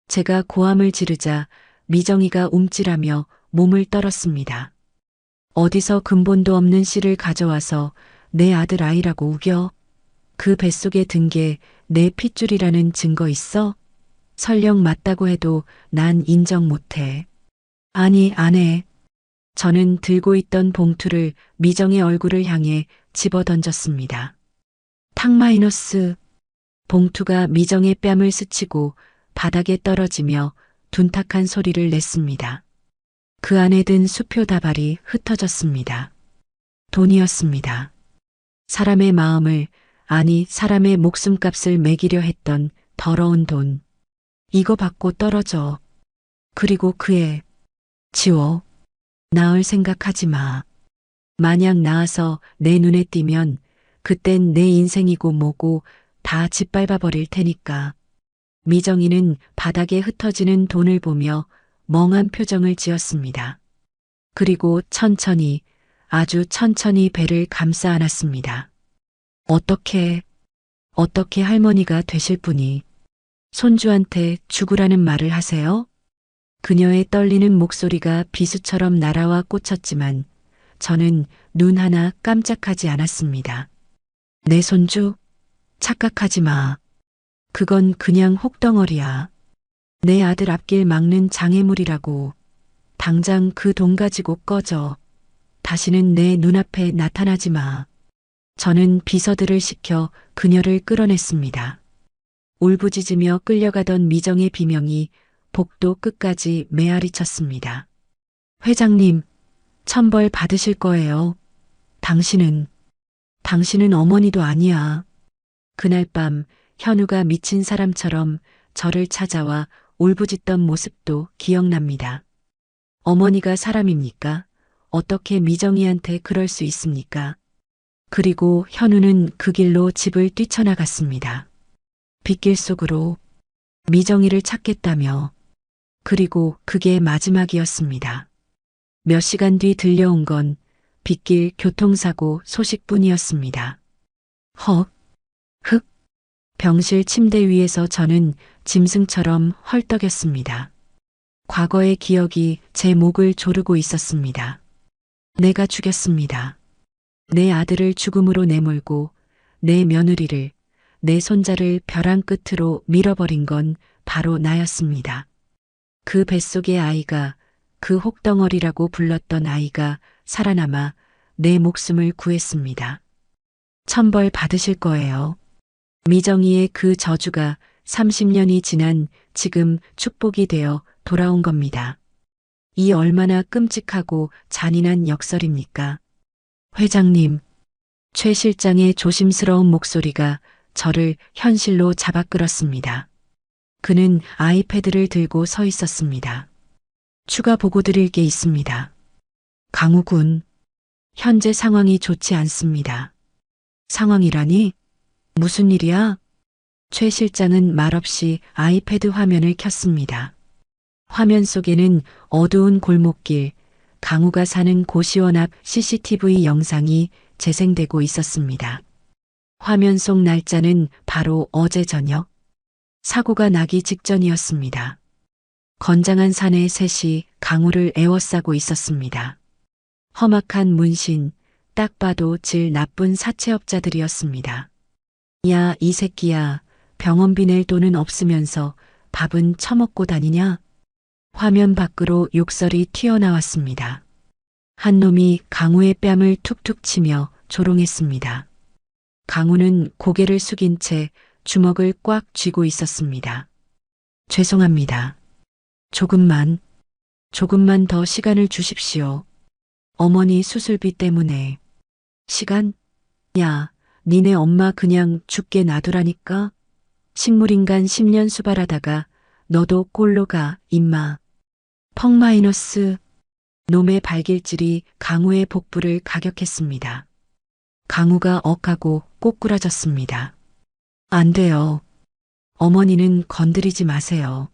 제가 고함을 지르자 미정이가 움찔하며 몸을 떨었습니다. 어디서 근본도 없는 씨를 가져와서 내 아들 아이라고 우겨? 그 뱃속에 든 게 내 핏줄이라는 증거 있어? 설령 맞다고 해도 난 인정 못해. 아니, 안 해. 저는 들고 있던 봉투를 미정의 얼굴을 향해 집어 던졌습니다. 탁 마이너스. 봉투가 미정의 뺨을 스치고 바닥에 떨어지며 둔탁한 소리를 냈습니다. 그 안에 든 수표 다발이 흩어졌습니다. 돈이었습니다. 사람의 마음을, 아니 사람의 목숨값을 매기려 했던 더러운 돈. 이거 받고 떨어져. 그리고 그 애 지워. 나을 생각하지 마. 만약 나아서 내 눈에 띄면 그땐 내 인생이고 뭐고 다 짓밟아 버릴 테니까. 미정이는 바닥에 흩어지는 돈을 보며 멍한 표정을 지었습니다. 그리고 천천히, 아주 천천히 배를 감싸 안았습니다. 어떻게 할머니가 되실 분이 손주한테 죽으라는 말을 하세요? 그녀의 떨리는 목소리가 비수처럼 날아와 꽂혔지만 저는 눈 하나 깜짝하지 않았습니다. 내 손주? 착각하지 마. 그건 그냥 혹덩어리야. 내 아들 앞길 막는 장애물이라고. 당장 그 돈 가지고 꺼져. 다시는 내 눈앞에 나타나지 마. 저는 비서들을 시켜 그녀를 끌어냈습니다. 울부짖으며 끌려가던 미정의 비명이 복도 끝까지 메아리쳤습니다. 회장님, 천벌 받으실 거예요. 당신은 어머니도 아니야. 그날 밤 현우가 미친 사람처럼 저를 찾아와 울부짖던 모습도 기억납니다. 어머니가 사람입니까? 어떻게 미정이한테 그럴 수 있습니까? 그리고 현우는 그 길로 집을 뛰쳐나갔습니다. 빗길 속으로 미정이를 찾겠다며. 그리고 그게 마지막이었습니다. 몇 시간 뒤 들려온 건 빗길 교통사고 소식뿐이었습니다. 병실 침대 위에서 저는 짐승처럼 헐떡였습니다. 과거의 기억이 제 목을 조르고 있었습니다. 내가 죽였습니다. 내 아들을 죽음으로 내몰고 내 며느리를, 내 손자를 벼랑 끝으로 밀어버린 건 바로 나였습니다. 그 뱃속의 아이가, 그 혹덩어리라고 불렀던 아이가 살아남아 내 목숨을 구했습니다. 천벌 받으실 거예요. 미정이의 그 저주가 30년이 지난 지금 축복이 되어 돌아온 겁니다. 이 얼마나 끔찍하고 잔인한 역설입니까? 회장님, 최 실장의 조심스러운 목소리가 저를 현실로 잡아 끌었습니다. 그는 아이패드를 들고 서 있었습니다. 추가 보고 드릴 게 있습니다. 강우 군, 현재 상황이 좋지 않습니다. 상황이라니? 무슨 일이야? 최 실장은 말없이 아이패드 화면을 켰습니다. 화면 속에는 어두운 골목길, 강우가 사는 고시원 앞 CCTV 영상이 재생되고 있었습니다. 화면 속 날짜는 바로 어제 저녁. 사고가 나기 직전이었습니다. 건장한 사내 셋이 강우를 에워싸고 있었습니다. 험악한 문신, 딱 봐도 질 나쁜 사채업자들이었습니다. 야, 이 새끼야, 병원비 낼 돈은 없으면서 밥은 처먹고 다니냐? 화면 밖으로 욕설이 튀어나왔습니다. 한 놈이 강우의 뺨을 툭툭 치며 조롱했습니다. 강우는 고개를 숙인 채 주먹을 꽉 쥐고 있었습니다. 죄송합니다. 조금만 더 시간을 주십시오. 어머니 수술비 때문에. 시간? 야, 니네 엄마 그냥 죽게 놔두라니까? 식물인간 10년 수발하다가 너도 꼴로 가, 임마. 펑 마이너스. 놈의 발길질이 강우의 복부를 가격했습니다. 강우가 억하고 꼬꾸라졌습니다. 안 돼요. 어머니는 건드리지 마세요.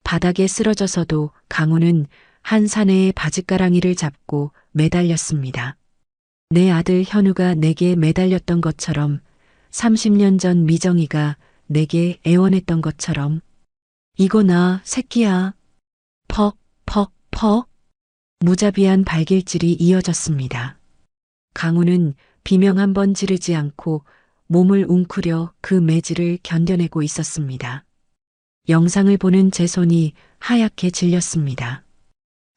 바닥에 쓰러져서도 강우는 한 사내의 바짓가랑이를 잡고 매달렸습니다. 내 아들 현우가 내게 매달렸던 것처럼 30년 전 미정이가 내게 애원했던 것처럼. 이거 나 새끼야. 퍽, 퍽, 퍽. 무자비한 발길질이 이어졌습니다. 강우는 비명 한 번 지르지 않고 몸을 웅크려 그 매질을 견뎌내고 있었습니다. 영상을 보는 제 손이 하얗게 질렸습니다.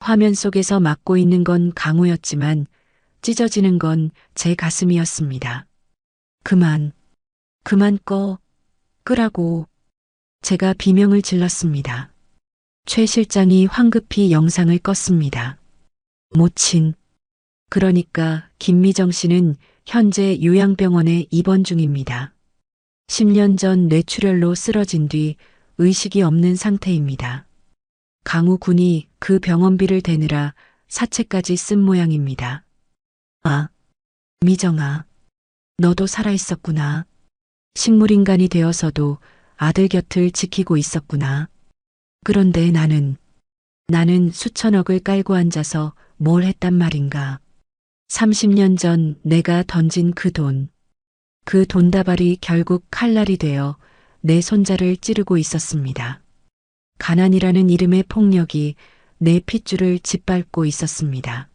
화면 속에서 막고 있는 건 강우였지만 찢어지는 건 제 가슴이었습니다. 그만 끄라고. 제가 비명을 질렀습니다. 최 실장이 황급히 영상을 껐습니다. 모친. 그러니까 김미정 씨는 현재 요양병원에 입원 중입니다. 10년 전 뇌출혈로 쓰러진 뒤 의식이 없는 상태입니다. 강우 군이 그 병원비를 대느라 사채까지 쓴 모양입니다. 아, 미정아, 너도 살아있었구나. 식물인간이 되어서도 아들 곁을 지키고 있었구나. 그런데 나는 수천억을 깔고 앉아서 뭘 했단 말인가. 30년 전 내가 던진 그 돈다발이 결국 칼날이 되어 내 손자를 찌르고 있었습니다. 가난이라는 이름의 폭력이 내 핏줄을 짓밟고 있었습니다.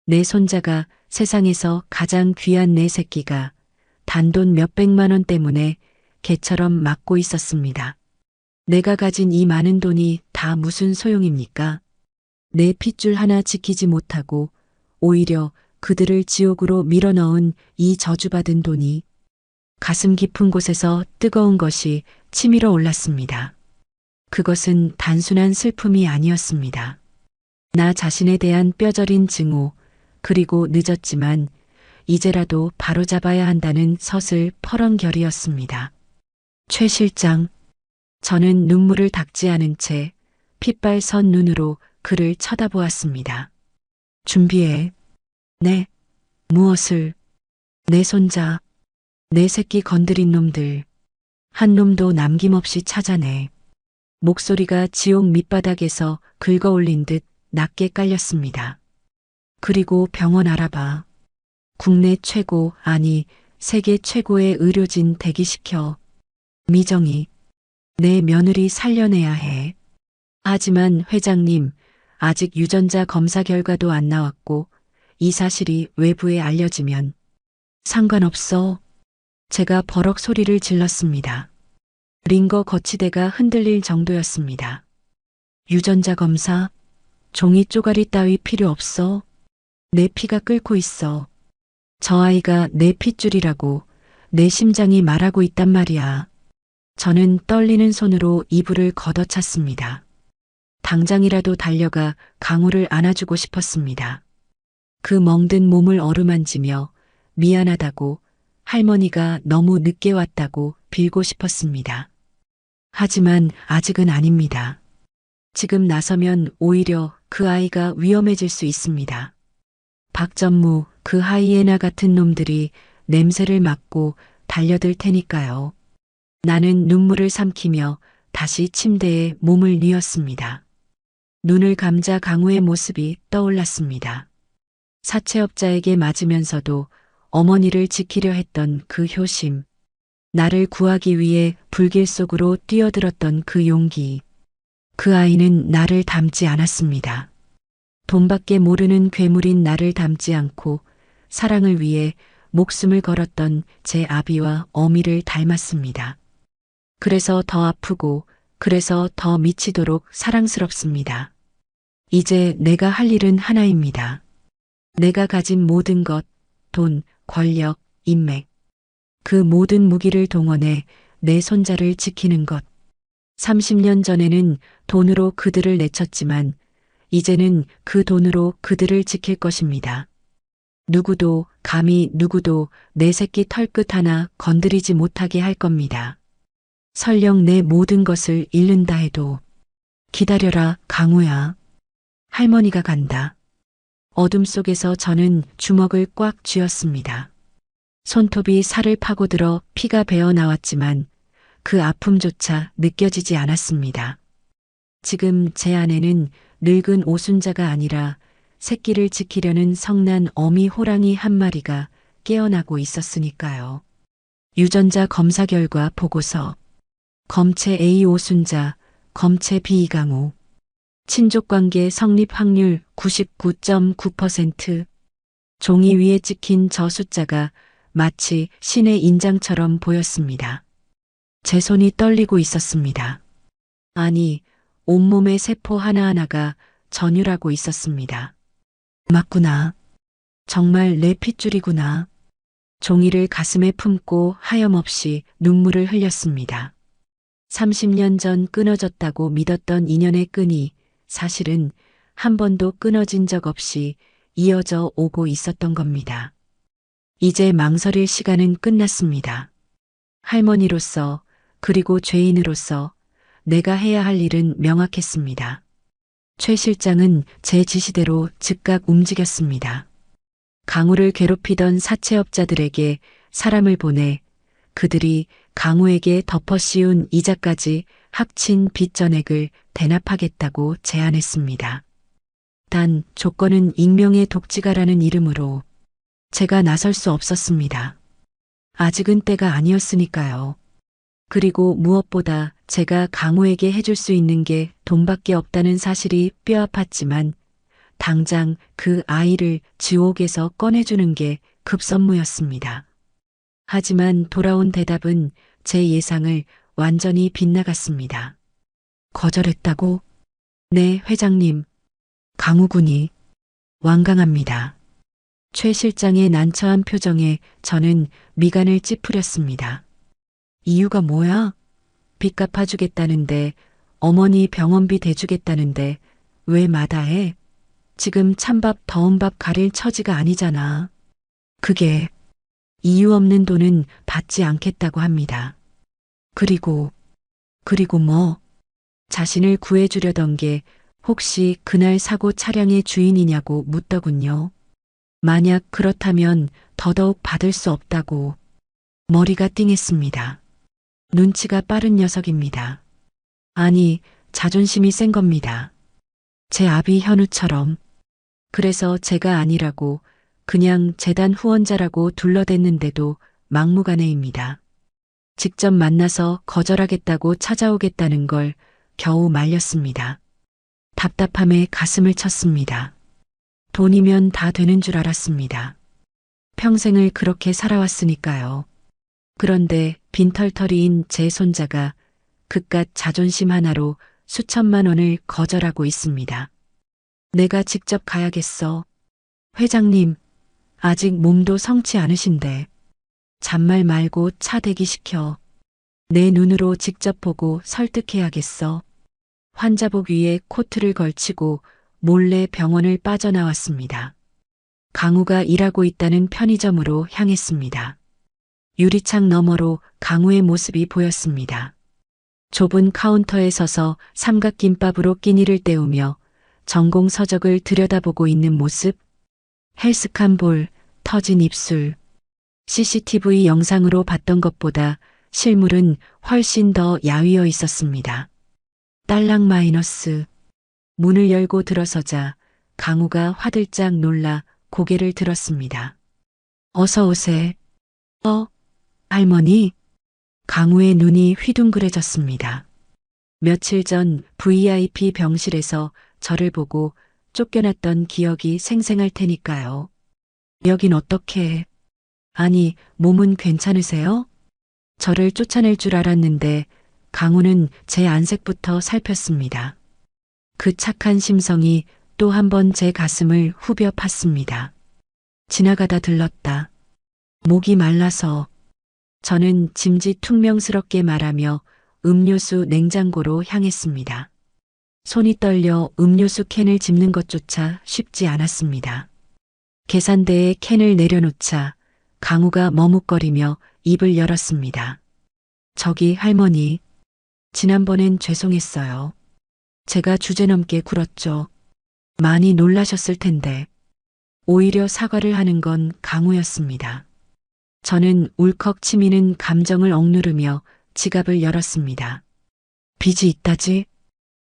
내 손자가 세상에서 가장 귀한 내 새끼가 단돈 몇백만 원 때문에 개처럼 맞고 있었습니다. 내가 가진 이 많은 돈이 다 무슨 소용입니까? 내 핏줄 하나 지키지 못하고 오히려 그들을 지옥으로 밀어넣은 이 저주받은 돈이. 가슴 깊은 곳에서 뜨거운 것이 치밀어 올랐습니다. 그것은 단순한 슬픔이 아니었습니다. 나 자신에 대한 뼈저린 증오, 그리고 늦었지만 이제라도 바로잡아야 한다는 서슬 퍼런결이었습니다. 최 실장, 저는 눈물을 닦지 않은 채 핏발 선 눈으로 그를 쳐다보았습니다. 준비해. 네, 무엇을? 내 손자, 내 새끼 건드린 놈들, 한 놈도 남김없이 찾아내. 목소리가 지옥 밑바닥에서 긁어올린 듯 낮게 깔렸습니다. 그리고 병원 알아봐. 국내 최고, 아니 세계 최고의 의료진 대기시켜. 미정이, 내 며느리 살려내야 해. 하지만 회장님, 아직 유전자 검사 결과도 안 나왔고 이 사실이 외부에 알려지면. 상관없어. 제가 버럭 소리를 질렀습니다. 링거 거치대가 흔들릴 정도였습니다. 유전자 검사? 종이 쪼가리 따위 필요 없어. 내 피가 끓고 있어. 저 아이가 내 핏줄이라고, 내 심장이 말하고 있단 말이야. 저는 떨리는 손으로 이불을 걷어찼습니다. 당장이라도 달려가 강우를 안아주고 싶었습니다. 그 멍든 몸을 어루만지며 미안하다고, 할머니가 너무 늦게 왔다고 빌고 싶었습니다. 하지만 아직은 아닙니다. 지금 나서면 오히려 그 아이가 위험해질 수 있습니다. 박전무, 그 하이에나 같은 놈들이 냄새를 맡고 달려들 테니까요. 나는 눈물을 삼키며 다시 침대에 몸을 뉘었습니다. 눈을 감자 강우의 모습이 떠올랐습니다. 사채업자에게 맞으면서도 어머니를 지키려 했던 그 효심, 나를 구하기 위해 불길 속으로 뛰어들었던 그 용기. 그 아이는 나를 닮지 않았습니다. 돈밖에 모르는 괴물인 나를 닮지 않고 사랑을 위해 목숨을 걸었던 제 아비와 어미를 닮았습니다. 그래서 더 아프고 그래서 더 미치도록 사랑스럽습니다. 이제 내가 할 일은 하나입니다. 내가 가진 모든 것, 돈, 권력, 인맥, 그 모든 무기를 동원해 내 손자를 지키는 것. 30년 전에는 돈으로 그들을 내쳤지만 이제는 그 돈으로 그들을 지킬 것입니다. 누구도, 감히 누구도 내 새끼 털끝 하나 건드리지 못하게 할 겁니다. 설령 내 모든 것을 잃는다 해도. 기다려라, 강우야. 할머니가 간다. 어둠 속에서 저는 주먹을 꽉 쥐었습니다. 손톱이 살을 파고들어 피가 배어 나왔지만 그 아픔조차 느껴지지 않았습니다. 지금 제 안에는 늙은 오순자가 아니라 새끼를 지키려는 성난 어미 호랑이 한 마리가 깨어나고 있었으니까요. 유전자 검사 결과 보고서. 검체 A 오순자, 검체 B 이강우. 친족관계 성립 확률 99.9%. 종이 위에 찍힌 저 숫자가 마치 신의 인장처럼 보였습니다. 제 손이 떨리고 있었습니다. 아니, 온몸의 세포 하나하나가 전율하고 있었습니다. 맞구나. 정말 내 핏줄이구나. 종이를 가슴에 품고 하염없이 눈물을 흘렸습니다. 30년 전 끊어졌다고 믿었던 인연의 끈이 사실은 한 번도 끊어진 적 없이 이어져 오고 있었던 겁니다. 이제 망설일 시간은 끝났습니다. 할머니로서 그리고 죄인으로서 내가 해야 할 일은 명확했습니다. 최 실장은 제 지시대로 즉각 움직였습니다. 강우를 괴롭히던 사채업자들에게 사람을 보내 그들이 강우에게 덮어 씌운 이자까지 합친 빚 전액을 대납하겠다고 제안했습니다. 단 조건은 익명의 독지가라는 이름으로. 제가 나설 수 없었습니다. 아직은 때가 아니었으니까요. 그리고 무엇보다 제가 강우에게 해줄 수 있는 게 돈밖에 없다는 사실이 뼈아팠지만 당장 그 아이를 지옥에서 꺼내주는 게 급선무였습니다. 하지만 돌아온 대답은 제 예상을 완전히 빗나갔습니다. 거절했다고? 네, 회장님. 강우군이 완강합니다. 최 실장의 난처한 표정에 저는 미간을 찌푸렸습니다. 이유가 뭐야? 빚 갚아주겠다는데, 어머니 병원비 대주겠다는데 왜 마다해? 지금 찬밥 더운 밥 가릴 처지가 아니잖아. 그게 이유 없는 돈은 받지 않겠다고 합니다. 그리고 뭐? 자신을 구해주려던 게 혹시 그날 사고 차량의 주인이냐고 묻더군요. 만약 그렇다면 더더욱 받을 수 없다고. 머리가 띵했습니다. 눈치가 빠른 녀석입니다. 아니, 자존심이 센 겁니다. 제 아비 현우처럼. 그래서 제가 아니라고 그냥 재단 후원자라고 둘러댔는데도 막무가내입니다. 직접 만나서 거절하겠다고 찾아오겠다는 걸 겨우 말렸습니다. 답답함에 가슴을 쳤습니다. 돈이면 다 되는 줄 알았습니다. 평생을 그렇게 살아왔으니까요. 그런데 빈털터리인 제 손자가 그깟 자존심 하나로 수천만 원을 거절하고 있습니다. 내가 직접 가야겠어. 회장님, 아직 몸도 성치 않으신데. 잔말 말고 차 대기시켜. 내 눈으로 직접 보고 설득해야겠어. 환자복 위에 코트를 걸치고 몰래 병원을 빠져나왔습니다. 강우가 일하고 있다는 편의점으로 향했습니다. 유리창 너머로 강우의 모습이 보였습니다. 좁은 카운터에 서서 삼각김밥으로 끼니를 때우며 전공 서적을 들여다보고 있는 모습, 헬스칸 볼, 터진 입술. CCTV 영상으로 봤던 것보다 실물은 훨씬 더 야위어 있었습니다. 딸랑 마이너스. 문을 열고 들어서자 강우가 화들짝 놀라 고개를 들었습니다. 어서 오세. 할머니. 강우의 눈이 휘둥그레졌습니다. 며칠 전 VIP 병실에서 저를 보고 쫓겨났던 기억이 생생할 테니까요. 여긴 어떻게? 아니, 몸은 괜찮으세요? 저를 쫓아낼 줄 알았는데 강우는 제 안색부터 살폈습니다. 그 착한 심성이 또 한 번 제 가슴을 후벼 팠습니다. 지나가다 들렀다. 목이 말라서. 저는 짐짓퉁명스럽게 말하며 음료수 냉장고로 향했습니다. 손이 떨려 음료수 캔을 집는 것조차 쉽지 않았습니다. 계산대에 캔을 내려놓자 강우가 머뭇거리며 입을 열었습니다. 저기 할머니. 지난번엔 죄송했어요. 제가 주제넘게 굴었죠. 많이 놀라셨을 텐데. 오히려 사과를 하는 건 강우였습니다. 저는 울컥 치미는 감정을 억누르며 지갑을 열었습니다. 빚이 있다지?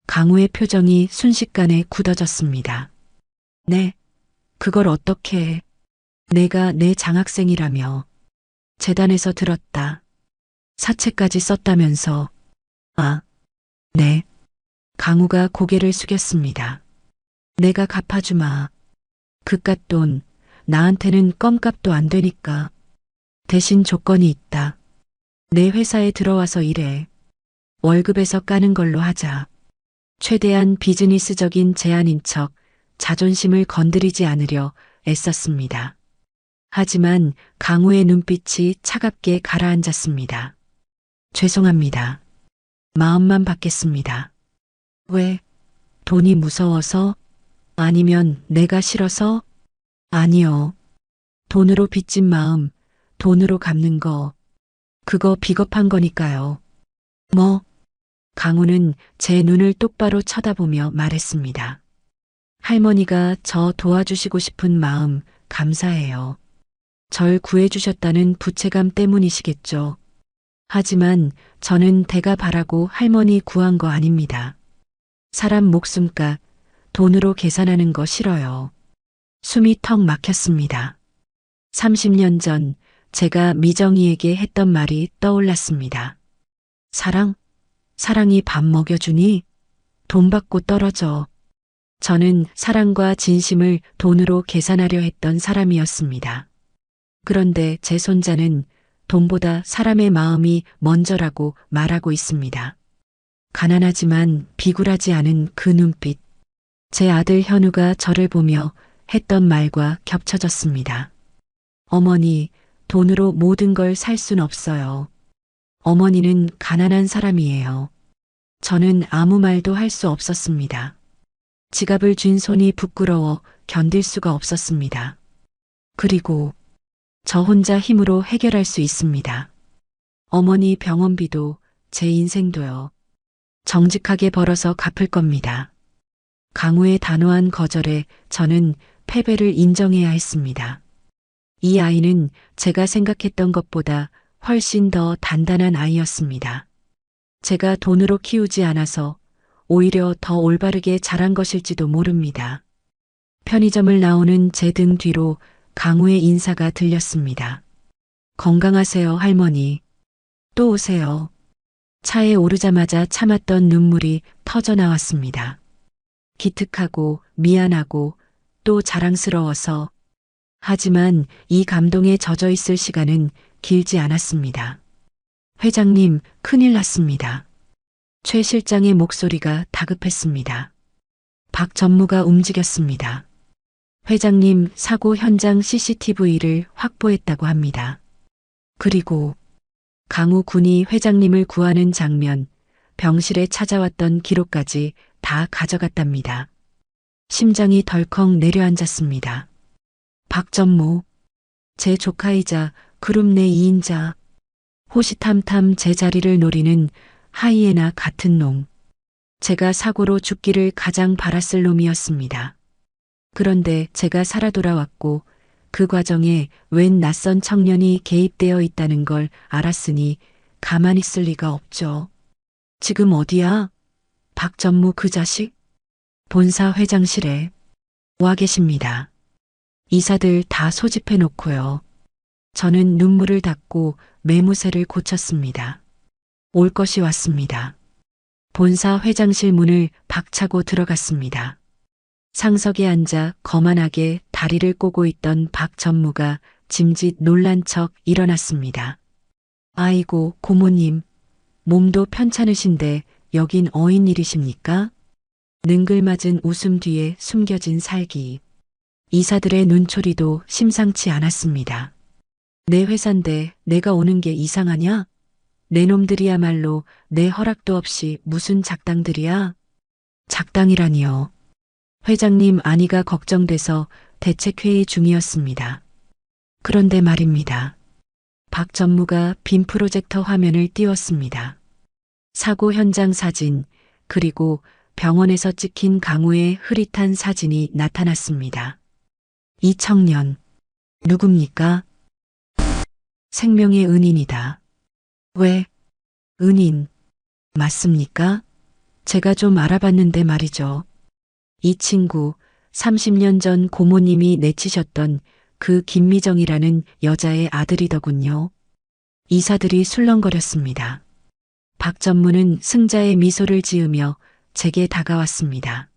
강우의 표정이 순식간에 굳어졌습니다. 네, 그걸 어떻게 해? 내가 내 장학생이라며. 재단에서 들었다. 사채까지 썼다면서. 아, 네. 강우가 고개를 숙였습니다. 내가 갚아주마. 그깟 돈, 나한테는 껌값도 안 되니까. 대신 조건이 있다. 내 회사에 들어와서 일해. 월급에서 까는 걸로 하자. 최대한 비즈니스적인 제안인 척 자존심을 건드리지 않으려 애썼습니다. 하지만 강우의 눈빛이 차갑게 가라앉았습니다. 죄송합니다. 마음만 받겠습니다. 왜? 돈이 무서워서? 아니면 내가 싫어서? 아니요. 돈으로 빚진 마음, 돈으로 갚는 거, 그거 비겁한 거니까요. 뭐? 강우는 제 눈을 똑바로 쳐다보며 말했습니다. 할머니가 저 도와주시고 싶은 마음 감사해요. 절 구해주셨다는 부채감 때문이시겠죠. 하지만 저는 대가 바라고 할머니 구한 거 아닙니다. 사람 목숨값 돈으로 계산하는 거 싫어요. 숨이 턱 막혔습니다. 30년 전 제가 미정이에게 했던 말이 떠올랐습니다. 사랑? 사랑이 밥 먹여주니? 돈 받고 떨어져. 저는 사랑과 진심을 돈으로 계산하려 했던 사람이었습니다. 그런데 제 손자는 돈보다 사람의 마음이 먼저라고 말하고 있습니다. 가난하지만 비굴하지 않은 그 눈빛. 제 아들 현우가 저를 보며 했던 말과 겹쳐졌습니다. 어머니, 돈으로 모든 걸 살 순 없어요. 어머니는 가난한 사람이에요. 저는 아무 말도 할 수 없었습니다. 지갑을 쥔 손이 부끄러워 견딜 수가 없었습니다. 그리고 저 혼자 힘으로 해결할 수 있습니다. 어머니 병원비도 제 인생도요. 정직하게 벌어서 갚을 겁니다. 강우의 단호한 거절에 저는 패배를 인정해야 했습니다. 이 아이는 제가 생각했던 것보다 훨씬 더 단단한 아이였습니다. 제가 돈으로 키우지 않아서 오히려 더 올바르게 자란 것일지도 모릅니다. 편의점을 나오는 제 등 뒤로 강우의 인사가 들렸습니다. 건강하세요, 할머니. 또 오세요. 차에 오르자마자 참았던 눈물이 터져 나왔습니다. 기특하고 미안하고 또 자랑스러워서. 하지만 이 감동에 젖어 있을 시간은 길지 않았습니다. 회장님, 큰일 났습니다. 최 실장의 목소리가 다급했습니다. 박 전무가 움직였습니다. 회장님, 사고 현장 CCTV를 확보했다고 합니다. 그리고 강우 군이 회장님을 구하는 장면, 병실에 찾아왔던 기록까지 다 가져갔답니다. 심장이 덜컥 내려앉았습니다. 박전무, 제 조카이자 그룹 내 2인자, 호시탐탐 제 자리를 노리는 하이에나 같은 놈. 제가 사고로 죽기를 가장 바랐을 놈이었습니다. 그런데 제가 살아 돌아왔고 그 과정에 웬 낯선 청년이 개입되어 있다는 걸 알았으니 가만히 있을 리가 없죠. 지금 어디야? 박전무 그 자식? 본사 회장실에 와 계십니다. 이사들 다 소집해 놓고요. 저는 눈물을 닦고 매무새를 고쳤습니다. 올 것이 왔습니다. 본사 회장실 문을 박차고 들어갔습니다. 상석에 앉아 거만하게 다리를 꼬고 있던 박 전무가 짐짓 놀란 척 일어났습니다. 아이고 고모님, 몸도 편찮으신데 여긴 어인 일이십니까? 능글맞은 웃음 뒤에 숨겨진 살기. 이사들의 눈초리도 심상치 않았습니다. 내 회사인데 내가 오는 게 이상하냐? 내 놈들이야말로 내 허락도 없이 무슨 작당들이야? 작당이라니요. 회장님 안위가 걱정돼서 대책회의 중이었습니다. 그런데 말입니다. 박 전무가 빔 프로젝터 화면을 띄웠습니다. 사고 현장 사진, 그리고 병원에서 찍힌 강우의 흐릿한 사진이 나타났습니다. 이 청년, 누굽니까? 생명의 은인이다. 왜? 은인, 맞습니까? 제가 좀 알아봤는데 말이죠. 이 친구 30년 전 고모님이 내치셨던 그 김미정이라는 여자의 아들이더군요. 이사들이 술렁거렸습니다. 박 전무는 승자의 미소를 지으며 제게 다가왔습니다.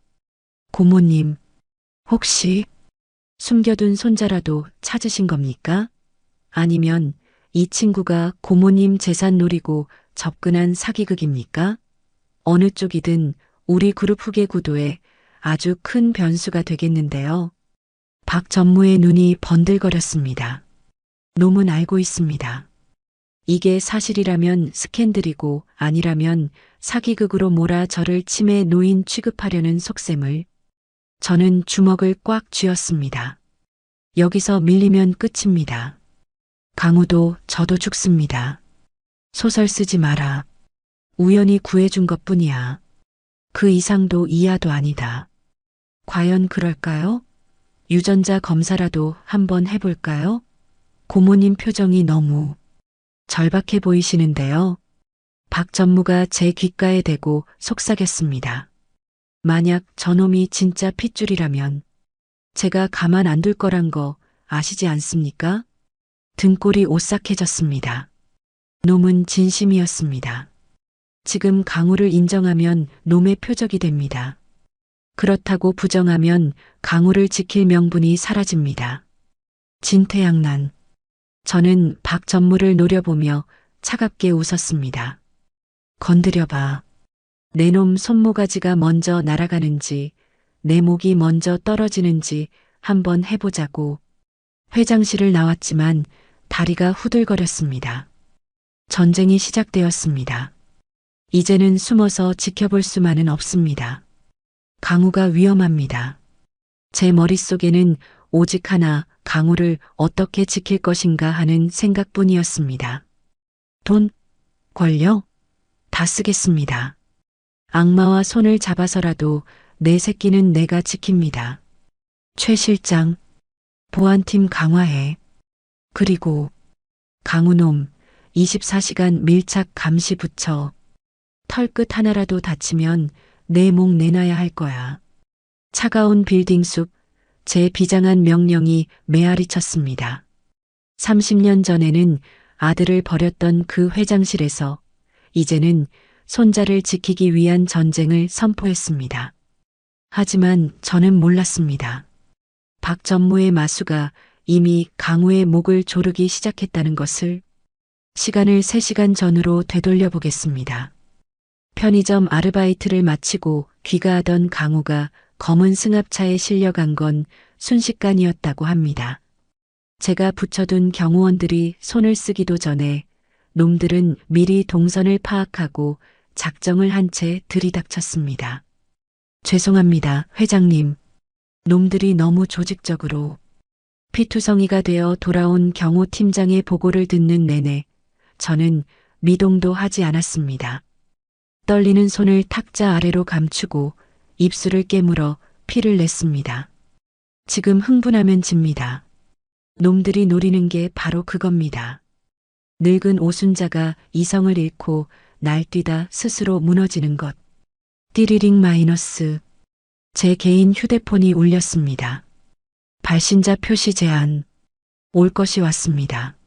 고모님, 혹시 숨겨둔 손자라도 찾으신 겁니까? 아니면 이 친구가 고모님 재산 노리고 접근한 사기극입니까? 어느 쪽이든 우리 그룹 후계 구도에 아주 큰 변수가 되겠는데요. 박 전무의 눈이 번들거렸습니다. 놈은 알고 있습니다. 이게 사실이라면 스캔들이고 아니라면 사기극으로 몰아 저를 치매 노인 취급하려는 속셈을. 저는 주먹을 꽉 쥐었습니다. 여기서 밀리면 끝입니다. 강우도 저도 죽습니다. 소설 쓰지 마라. 우연히 구해준 것뿐이야. 그 이상도 이하도 아니다. 과연 그럴까요? 유전자 검사라도 한번 해볼까요? 고모님 표정이 너무 절박해 보이시는데요. 박 전무가 제 귓가에 대고 속삭였습니다. 만약 저놈이 진짜 핏줄이라면 제가 가만 안 둘 거란 거 아시지 않습니까? 등골이 오싹해졌습니다. 놈은 진심이었습니다. 지금 강우를 인정하면 놈의 표적이 됩니다. 그렇다고 부정하면 강우를 지킬 명분이 사라집니다. 진퇴양난. 저는 박 전무를 노려보며 차갑게 웃었습니다. 건드려봐. 내 놈 손모가지가 먼저 날아가는지 내 목이 먼저 떨어지는지 한번 해보자고. 회장실을 나왔지만 다리가 후들거렸습니다. 전쟁이 시작되었습니다. 이제는 숨어서 지켜볼 수만은 없습니다. 강우가 위험합니다. 제 머릿속에는 오직 하나, 강우를 어떻게 지킬 것인가 하는 생각뿐이었습니다. 돈, 권력, 다 쓰겠습니다. 악마와 손을 잡아서라도 내 새끼는 내가 지킵니다. 최 실장, 보안팀 강화해. 그리고 강우놈 24시간 밀착 감시 붙여. 털끝 하나라도 다치면 내 목 내놔야 할 거야. 차가운 빌딩 숲, 제 비장한 명령이 메아리 쳤습니다. 30년 전에는 아들을 버렸던 그 회장실에서 이제는 손자를 지키기 위한 전쟁을 선포했습니다. 하지만 저는 몰랐습니다. 박 전무의 마수가 이미 강우의 목을 조르기 시작했다는 것을. 시간을 3시간 전으로 되돌려 보겠습니다. 편의점 아르바이트를 마치고 귀가하던 강우가 검은 승합차에 실려간 건 순식간이었다고 합니다. 제가 붙여둔 경호원들이 손을 쓰기도 전에 놈들은 미리 동선을 파악하고 작정을 한 채 들이닥쳤습니다. 죄송합니다, 회장님. 놈들이 너무 조직적으로. 피투성이가 되어 돌아온 경호팀장의 보고를 듣는 내내 저는 미동도 하지 않았습니다. 떨리는 손을 탁자 아래로 감추고 입술을 깨물어 피를 냈습니다. 지금 흥분하면 집니다. 놈들이 노리는 게 바로 그겁니다. 늙은 오순자가 이성을 잃고 날뛰다 스스로 무너지는 것. 띠리링 마이너스. 제 개인 휴대폰이 울렸습니다. 발신자 표시 제한. 올 것이 왔습니다.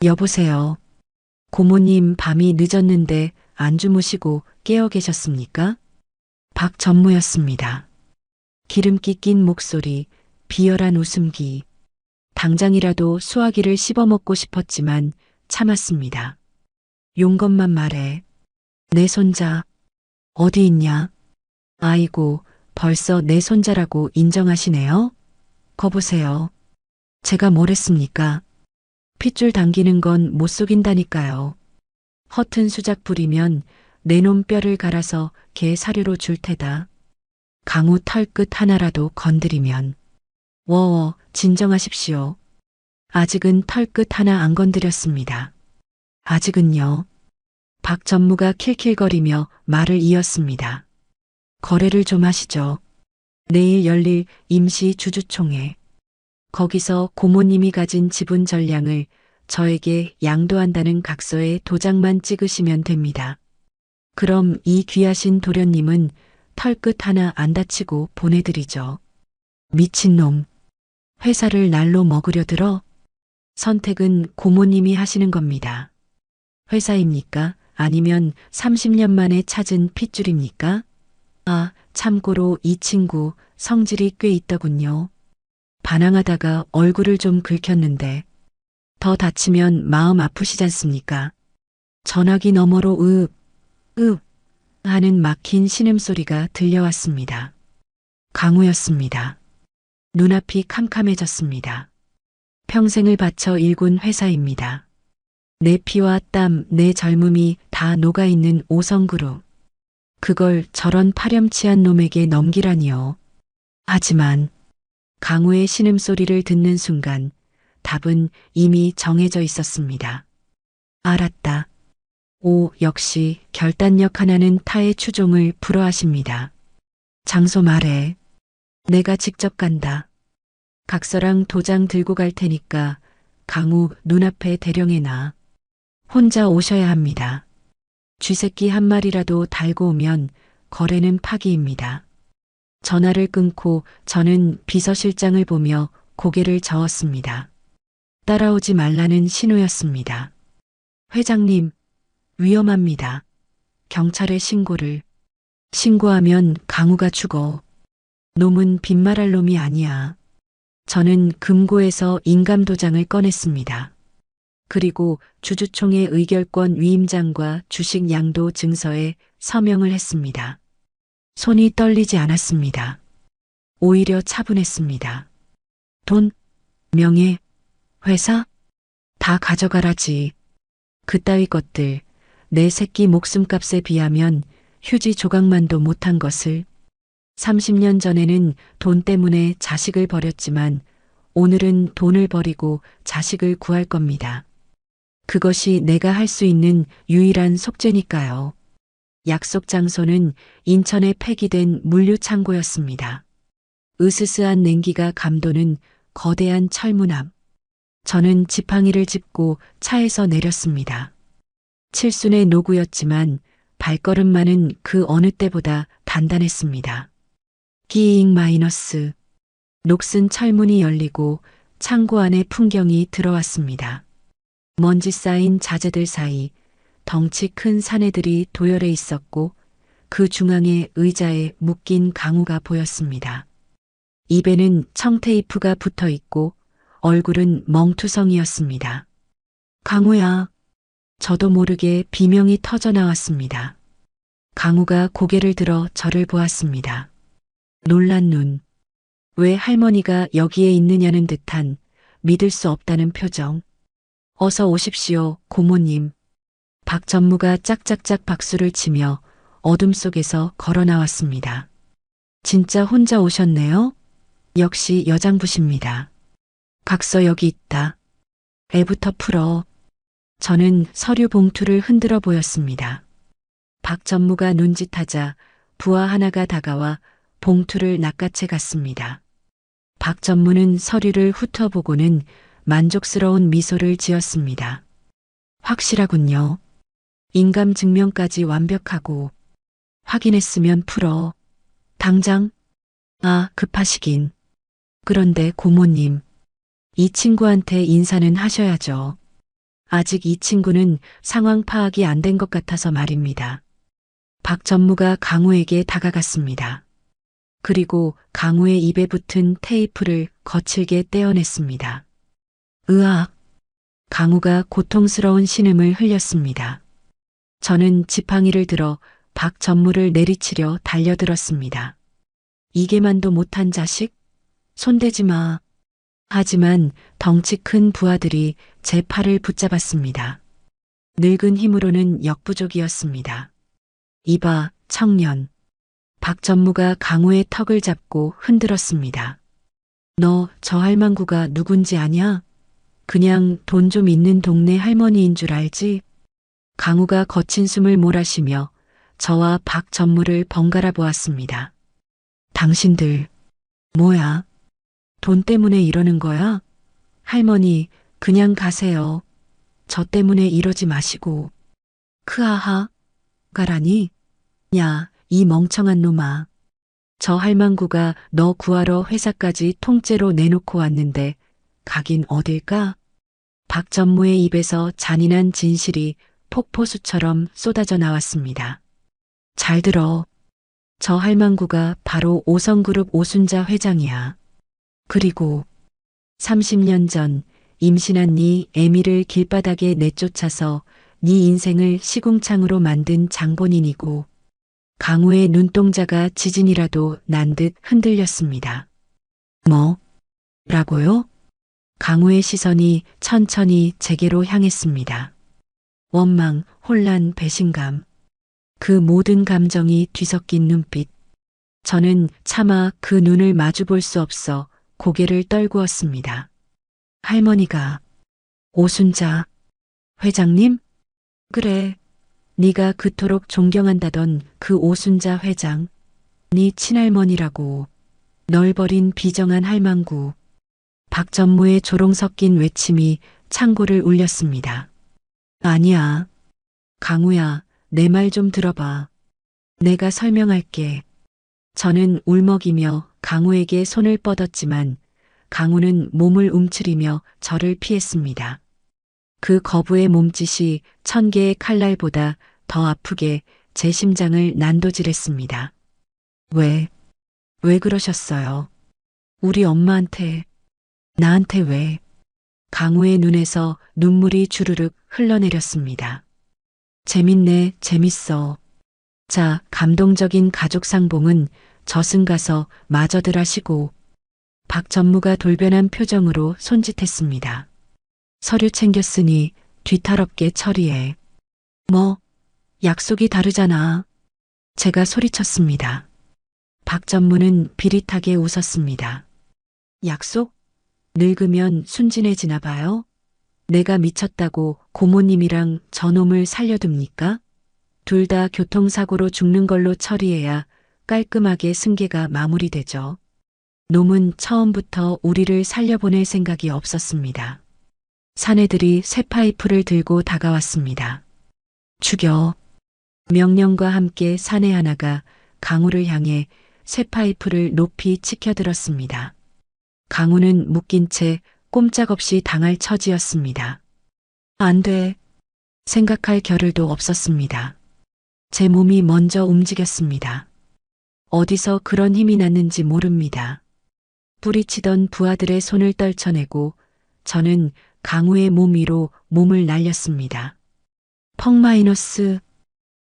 여보세요. 고모님, 밤이 늦었는데 안 주무시고 깨어 계셨습니까? 박전무였습니다. 기름기 낀 목소리, 비열한 웃음기. 당장이라도 수화기를 씹어먹고 싶었지만 참았습니다. 용건만 말해. 내 손자 어디 있냐? 아이고, 벌써 내 손자라고 인정하시네요? 거보세요. 제가 뭘 했습니까? 핏줄 당기는 건 못 속인다니까요. 허튼 수작 부리면 내 놈 뼈를 갈아서 개 사료로 줄 테다. 강우 털끝 하나라도 건드리면. 워워, 진정하십시오. 아직은 털끝 하나 안 건드렸습니다. 아직은요. 박 전무가 킬킬거리며 말을 이었습니다. 거래를 좀 하시죠. 내일 열릴 임시 주주총회. 거기서 고모님이 가진 지분 전량을 저에게 양도한다는 각서에 도장만 찍으시면 됩니다. 그럼 이 귀하신 도련님은 털끝 하나 안 다치고 보내드리죠. 미친놈. 회사를 날로 먹으려 들어? 선택은 고모님이 하시는 겁니다. 회사입니까? 아니면 30년 만에 찾은 핏줄입니까? 아, 참고로 이 친구 성질이 꽤 있더군요. 반항하다가 얼굴을 좀 긁혔는데 더 다치면 마음 아프시잖습니까? 전화기 너머로 하는 막힌 신음소리가 들려왔습니다. 강우였습니다. 눈앞이 캄캄해졌습니다. 평생을 바쳐 일군 회사입니다. 내 피와 땀, 내 젊음이 다 녹아있는 오성그룹. 그걸 저런 파렴치한 놈에게 넘기라니요. 하지만 강우의 신음소리를 듣는 순간 답은 이미 정해져 있었습니다. 알았다. 오, 역시 결단력 하나는 타의 추종을 불허하십니다. 장소 말해. 내가 직접 간다. 각서랑 도장 들고 갈 테니까 강우 눈앞에 대령해놔. 혼자 오셔야 합니다. 쥐새끼 한 마리라도 달고 오면 거래는 파기입니다. 전화를 끊고 저는 비서실장을 보며 고개를 저었습니다. 따라오지 말라는 신호였습니다. 회장님, 위험합니다. 경찰에 신고를. 신고하면 강우가 죽어. 놈은 빈말할 놈이 아니야. 저는 금고에서 인감도장을 꺼냈습니다. 그리고 주주총회 의결권 위임장과 주식 양도 증서에 서명을 했습니다. 손이 떨리지 않았습니다. 오히려 차분했습니다. 돈, 명예, 회사? 다 가져가라지. 그따위 것들, 내 새끼 목숨값에 비하면 휴지 조각만도 못한 것을. 30년 전에는 돈 때문에 자식을 버렸지만 오늘은 돈을 버리고 자식을 구할 겁니다. 그것이 내가 할 수 있는 유일한 속죄니까요. 약속 장소는 인천에 폐기된 물류창고였습니다. 으스스한 냉기가 감도는 거대한 철문 앞. 저는 지팡이를 짚고 차에서 내렸습니다. 칠순의 노구였지만 발걸음만은 그 어느 때보다 단단했습니다. 기잉 마이너스. 녹슨 철문이 열리고 창고 안에 풍경이 들어왔습니다. 먼지 쌓인 자재들 사이 덩치 큰 사내들이 도열해 있었고 그 중앙에 의자에 묶인 강우가 보였습니다. 입에는 청테이프가 붙어 있고 얼굴은 멍투성이었습니다. 강우야. 저도 모르게 비명이 터져 나왔습니다. 강우가 고개를 들어 저를 보았습니다. 놀란 눈. 왜 할머니가 여기에 있느냐는 듯한 믿을 수 없다는 표정. 어서 오십시오, 고모님. 박 전무가 짝짝짝 박수를 치며 어둠 속에서 걸어 나왔습니다. 진짜 혼자 오셨네요? 역시 여장부십니다. 각서 여기 있다. 애부터 풀어. 저는 서류 봉투를 흔들어 보였습니다. 박 전무가 눈짓하자 부하 하나가 다가와 봉투를 낚아채 갔습니다. 박 전무는 서류를 훑어보고는 만족스러운 미소를 지었습니다. 확실하군요. 인감 증명까지 완벽하고 확인했으면 풀어. 당장? 아, 급하시긴. 그런데 고모님, 이 친구한테 인사는 하셔야죠. 아직 이 친구는 상황 파악이 안 된 것 같아서 말입니다. 박 전무가 강우에게 다가갔습니다. 그리고 강우의 입에 붙은 테이프를 거칠게 떼어냈습니다. 으악! 강우가 고통스러운 신음을 흘렸습니다. 저는 지팡이를 들어 박 전무를 내리치려 달려들었습니다. 이게만도 못한 자식? 손대지 마. 하지만 덩치 큰 부하들이 제 팔을 붙잡았습니다. 늙은 힘으로는 역부족이었습니다. 이봐, 청년. 박 전무가 강우의 턱을 잡고 흔들었습니다. 너 저 할망구가 누군지 아냐? 그냥 돈 좀 있는 동네 할머니인 줄 알지? 강우가 거친 숨을 몰아쉬며 저와 박 전무를 번갈아 보았습니다. 당신들, 뭐야? 돈 때문에 이러는 거야? 할머니, 그냥 가세요. 저 때문에 이러지 마시고. 크하하, 가라니? 야, 이 멍청한 놈아. 저 할망구가 너 구하러 회사까지 통째로 내놓고 왔는데 가긴 어딜까? 박 전무의 입에서 잔인한 진실이 폭포수처럼 쏟아져 나왔습니다. 잘 들어. 저 할망구가 바로 오성그룹 오순자 회장이야. 그리고 30년 전 임신한 네 애미를 길바닥에 내쫓아서 네 인생을 시궁창으로 만든 장본인이고 강우의 눈동자가 지진이라도 난 듯 흔들렸습니다. 뭐? 라고요? 강우의 시선이 천천히 제게로 향했습니다. 원망, 혼란, 배신감. 그 모든 감정이 뒤섞인 눈빛. 저는 차마 그 눈을 마주볼 수 없어 고개를 떨구었습니다. 할머니가 오순자 회장님? 그래. 네가 그토록 존경한다던 그 오순자 회장. 네 친할머니라고. 널 버린 비정한 할망구. 박 전무의 조롱 섞인 외침이 창고를 울렸습니다. 아니야. 강우야, 내 말 좀 들어봐. 내가 설명할게. 저는 울먹이며 강우에게 손을 뻗었지만 강우는 몸을 움츠리며 저를 피했습니다. 그 거부의 몸짓이 1000개의 칼날보다 더 아프게 제 심장을 난도질했습니다. 왜 그러셨어요? 우리 엄마한테, 나한테 왜? 강우의 눈에서 눈물이 주르륵 흘러내렸습니다. 재밌네, 재밌어. 자, 감동적인 가족 상봉은 저승 가서 마저들 하시고. 박 전무가 돌변한 표정으로 손짓했습니다. 서류 챙겼으니 뒤탈없게 처리해. 뭐, 약속이 다르잖아. 제가 소리쳤습니다. 박 전무는 비릿하게 웃었습니다. 약속? 늙으면 순진해지나 봐요? 내가 미쳤다고 고모님이랑 저놈을 살려둡니까? 둘 다 교통사고로 죽는 걸로 처리해야 깔끔하게 승계가 마무리되죠. 놈은 처음부터 우리를 살려보낼 생각이 없었습니다. 사내들이 쇠파이프를 들고 다가왔습니다. 죽여. 명령과 함께 사내 하나가 강우를 향해 쇠파이프를 높이 치켜들었습니다. 강우는 묶인 채 꼼짝없이 당할 처지였습니다. 안 돼. 생각할 겨를도 없었습니다. 제 몸이 먼저 움직였습니다. 어디서 그런 힘이 났는지 모릅니다. 뿌리치던 부하들의 손을 떨쳐내고 저는 강우의 몸 위로 몸을 날렸습니다. 펑 마이너스.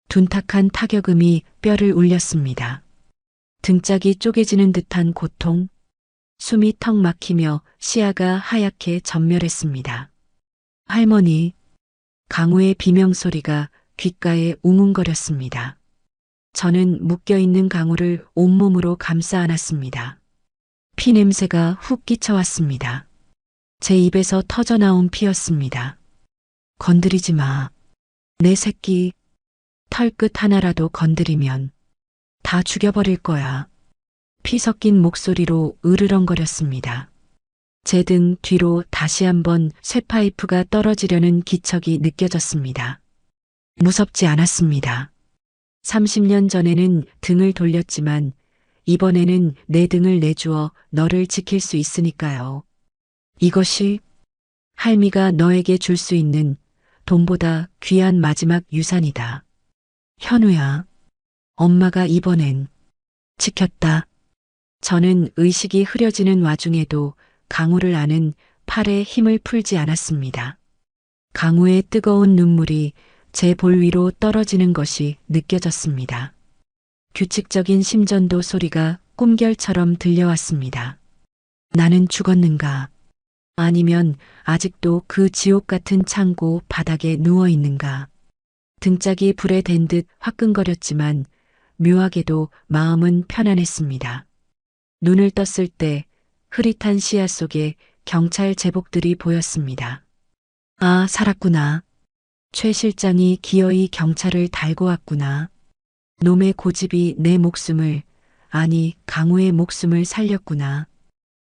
둔탁한 타격음이 뼈를 울렸습니다. 등짝이 쪼개지는 듯한 고통. 숨이 턱 막히며 시야가 하얗게 전멸했습니다. 할머니, 강우의 비명소리가 귓가에 웅웅거렸습니다. 저는 묶여있는 강우를 온몸으로 감싸 안았습니다. 피 냄새가 훅 끼쳐왔습니다. 제 입에서 터져나온 피였습니다. 건드리지 마. 내 새끼, 털끝 하나라도 건드리면 다 죽여버릴 거야. 피 섞인 목소리로 으르렁거렸습니다. 제 등 뒤로 다시 한번 쇠파이프가 떨어지려는 기척이 느껴졌습니다. 무섭지 않았습니다. 30년 전에는 등을 돌렸지만 이번에는 내 등을 내주어 너를 지킬 수 있으니까요. 이것이 할미가 너에게 줄 수 있는 돈보다 귀한 마지막 유산이다. 현우야, 엄마가 이번엔 지켰다. 저는 의식이 흐려지는 와중에도 강우를 아는 팔에 힘을 풀지 않았습니다. 강우의 뜨거운 눈물이 제 볼 위로 떨어지는 것이 느껴졌습니다. 규칙적인 심전도 소리가 꿈결처럼 들려왔습니다. 나는 죽었는가? 아니면 아직도 그 지옥 같은 창고 바닥에 누워 있는가? 등짝이 불에 댄 듯 화끈거렸지만 묘하게도 마음은 편안했습니다. 눈을 떴을 때 흐릿한 시야 속에 경찰 제복들이 보였습니다. 아, 살았구나. 최 실장이 기어이 경찰을 달고 왔구나. 놈의 고집이 내 목숨을, 아니 강우의 목숨을 살렸구나.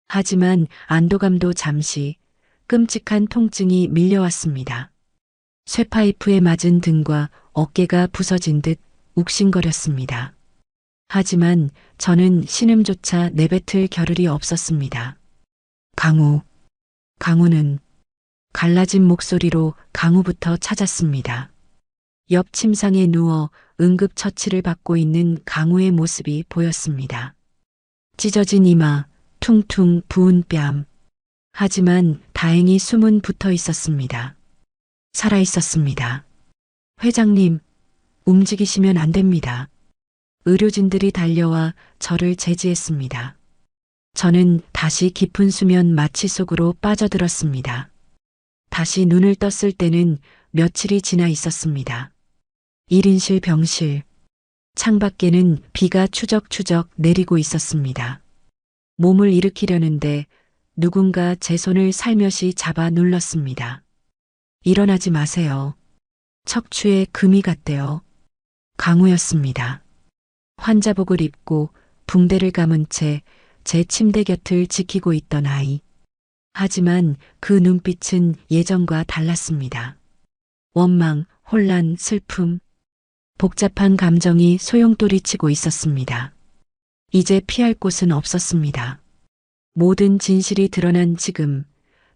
하지만 안도감도 잠시 끔찍한 통증이 밀려왔습니다. 쇠파이프에 맞은 등과 어깨가 부서진 듯 욱신거렸습니다. 하지만 저는 신음조차 내뱉을 겨를이 없었습니다. 강우는 갈라진 목소리로 강우부터 찾았습니다. 옆 침상에 누워 응급처치를 받고 있는 강우의 모습이 보였습니다. 찢어진 이마, 퉁퉁 부은 뺨. 하지만 다행히 숨은 붙어 있었습니다. 살아 있었습니다. 회장님, 움직이시면 안 됩니다. 의료진들이 달려와 저를 제지했습니다. 저는 다시 깊은 수면 마취 속으로 빠져들었습니다. 다시 눈을 떴을 때는 며칠이 지나 있었습니다. 1인실 병실. 창밖에는 비가 추적추적 내리고 있었습니다. 몸을 일으키려는데 누군가 제 손을 살며시 잡아 눌렀습니다. 일어나지 마세요. 척추에 금이 갔대요. 강우였습니다. 환자복을 입고 붕대를 감은 채 제 침대 곁을 지키고 있던 아이. 하지만 그 눈빛은 예전과 달랐습니다. 원망, 혼란, 슬픔, 복잡한 감정이 소용돌이치고 있었습니다. 이제 피할 곳은 없었습니다. 모든 진실이 드러난 지금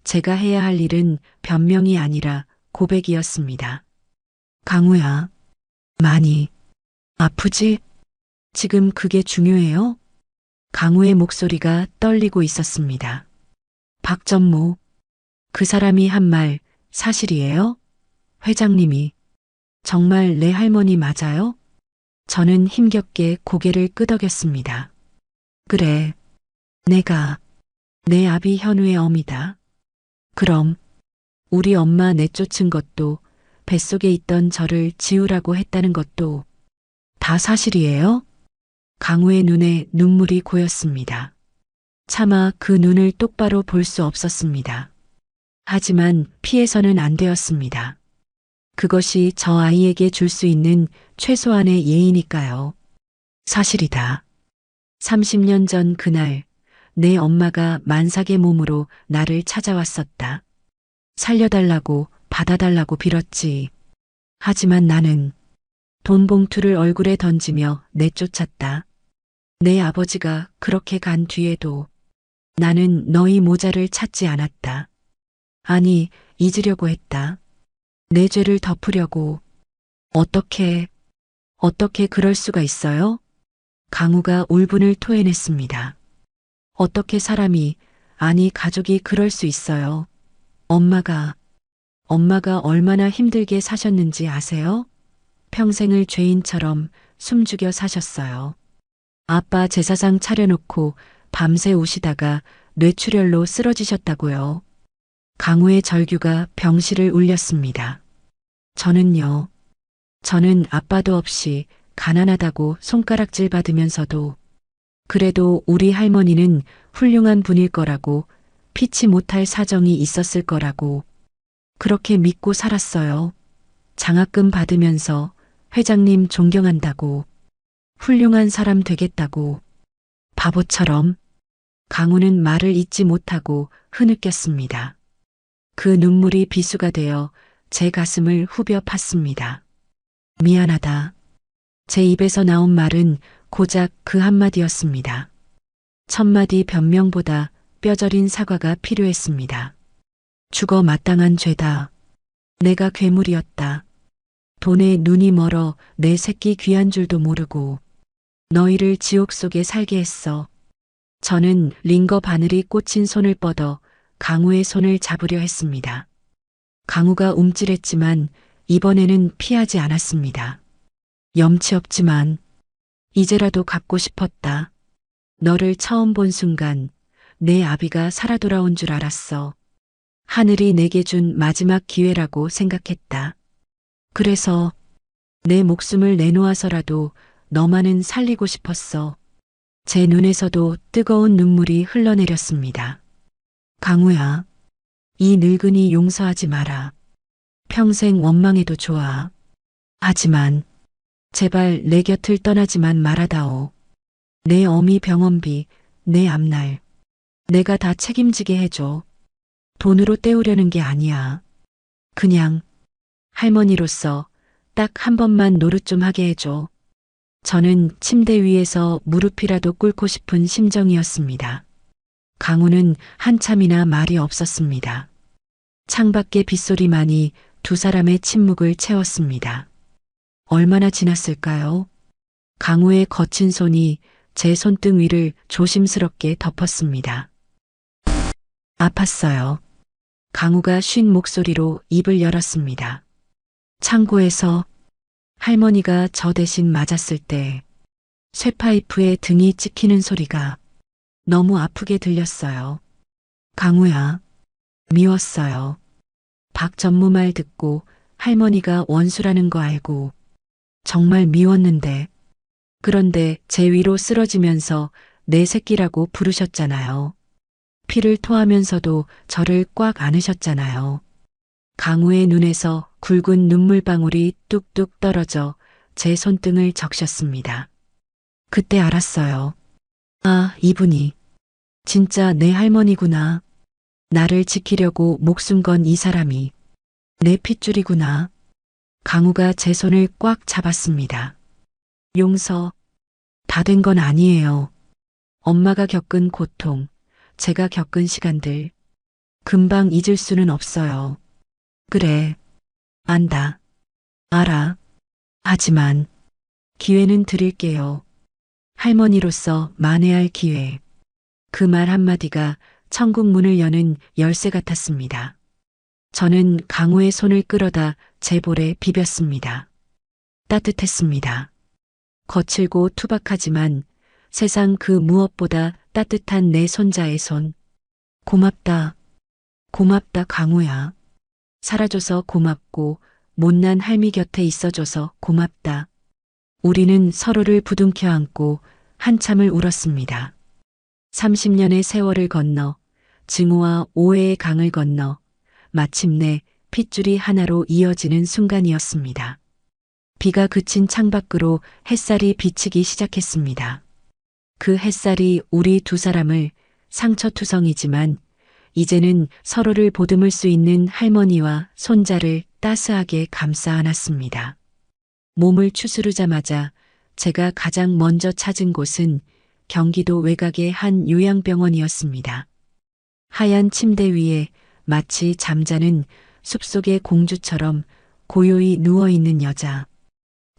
제가 해야 할 일은 변명이 아니라 고백이었습니다. 강우야, 많이 아프지? 지금 그게 중요해요? 강우의 목소리가 떨리고 있었습니다. 박전모, 그 사람이 한 말 사실이에요? 회장님이 정말 내 할머니 맞아요? 저는 힘겹게 고개를 끄덕였습니다. 그래, 내가 내 아비 현우의 어미다. 그럼 우리 엄마 내쫓은 것도 뱃속에 있던 저를 지우라고 했다는 것도 다 사실이에요? 강우의 눈에 눈물이 고였습니다. 차마 그 눈을 똑바로 볼 수 없었습니다. 하지만 피해서는 안 되었습니다. 그것이 저 아이에게 줄 수 있는 최소한의 예의니까요. 사실이다. 30년 전 그날 내 엄마가 만삭의 몸으로 나를 찾아왔었다. 살려달라고 받아달라고 빌었지. 하지만 나는 돈 봉투를 얼굴에 던지며 내쫓았다. 내 아버지가 그렇게 간 뒤에도 나는 너희 모자를 찾지 않았다. 아니, 잊으려고 했다. 내 죄를 덮으려고. 어떻게 그럴 수가 있어요? 강우가 울분을 토해냈습니다. 어떻게 사람이, 아니 가족이 그럴 수 있어요? 엄마가 얼마나 힘들게 사셨는지 아세요? 평생을 죄인처럼 숨죽여 사셨어요. 아빠 제사상 차려놓고 밤새 우시다가 뇌출혈로 쓰러지셨다고요. 강우의 절규가 병실을 울렸습니다. 저는 아빠도 없이 가난하다고 손가락질 받으면서도 그래도 우리 할머니는 훌륭한 분일 거라고, 피치 못할 사정이 있었을 거라고 그렇게 믿고 살았어요. 장학금 받으면서 회장님 존경한다고, 훌륭한 사람 되겠다고. 바보처럼. 강우는 말을 잇지 못하고 흐느꼈습니다. 그 눈물이 비수가 되어 제 가슴을 후벼 팠습니다. 미안하다. 제 입에서 나온 말은 고작 그 한마디였습니다. 1000마디 변명보다 뼈저린 사과가 필요했습니다. 죽어 마땅한 죄다. 내가 괴물이었다. 돈에 눈이 멀어 내 새끼 귀한 줄도 모르고 너희를 지옥 속에 살게 했어. 저는 링거 바늘이 꽂힌 손을 뻗어 강우의 손을 잡으려 했습니다. 강우가 움찔했지만 이번에는 피하지 않았습니다. 염치 없지만 이제라도 갚고 싶었다. 너를 처음 본 순간 내 아비가 살아 돌아온 줄 알았어. 하늘이 내게 준 마지막 기회라고 생각했다. 그래서 내 목숨을 내놓아서라도 너만은 살리고 싶었어. 제 눈에서도 뜨거운 눈물이 흘러내렸습니다. 강우야, 이 늙은이 용서하지 마라. 평생 원망해도 좋아. 하지만 제발 내 곁을 떠나지만 말아다오. 내 어미 병원비, 내 앞날 내가 다 책임지게 해줘. 돈으로 때우려는 게 아니야. 그냥 할머니로서 딱 한 번만 노릇 좀 하게 해줘. 저는 침대 위에서 무릎이라도 꿇고 싶은 심정이었습니다. 강우는 한참이나 말이 없었습니다. 창밖의 빗소리만이 두 사람의 침묵을 채웠습니다. 얼마나 지났을까요? 강우의 거친 손이 제 손등 위를 조심스럽게 덮었습니다. 아팠어요. 강우가 쉰 목소리로 입을 열었습니다. 창고에서 할머니가 저 대신 맞았을 때 쇠파이프에 등이 찍히는 소리가 너무 아프게 들렸어요. 강우야, 미웠어요. 박 전무 말 듣고 할머니가 원수라는 거 알고 정말 미웠는데, 그런데 제 위로 쓰러지면서 내 새끼라고 부르셨잖아요. 피를 토하면서도 저를 꽉 안으셨잖아요. 강우의 눈에서 굵은 눈물방울이 뚝뚝 떨어져 제 손등을 적셨습니다. 그때 알았어요. 아, 이분이 진짜 내 할머니구나. 나를 지키려고 목숨 건 이 사람이 내 핏줄이구나. 강우가 제 손을 꽉 잡았습니다. 용서 다 된 건 아니에요. 엄마가 겪은 고통, 제가 겪은 시간들 금방 잊을 수는 없어요. 그래, 안다. 알아. 하지만 기회는 드릴게요. 할머니로서 만회할 기회. 그 말 한마디가 천국 문을 여는 열쇠 같았습니다. 저는 강우의 손을 끌어다 제 볼에 비볐습니다. 따뜻했습니다. 거칠고 투박하지만 세상 그 무엇보다 따뜻한 내 손자의 손. 고맙다. 고맙다, 강우야. 살아줘서 고맙고 못난 할미 곁에 있어줘서 고맙다. 우리는 서로를 부둥켜 안고 한참을 울었습니다. 30년의 세월을 건너 증오와 오해의 강을 건너 마침내 핏줄이 하나로 이어지는 순간이었습니다. 비가 그친 창밖으로 햇살이 비치기 시작했습니다. 그 햇살이 우리 두 사람을 상처투성이지만 이제는 서로를 보듬을 수 있는 할머니와 손자를 따스하게 감싸 안았습니다. 몸을 추스르자마자 제가 가장 먼저 찾은 곳은 경기도 외곽의 한 요양병원이었습니다. 하얀 침대 위에 마치 잠자는 숲속의 공주처럼 고요히 누워있는 여자.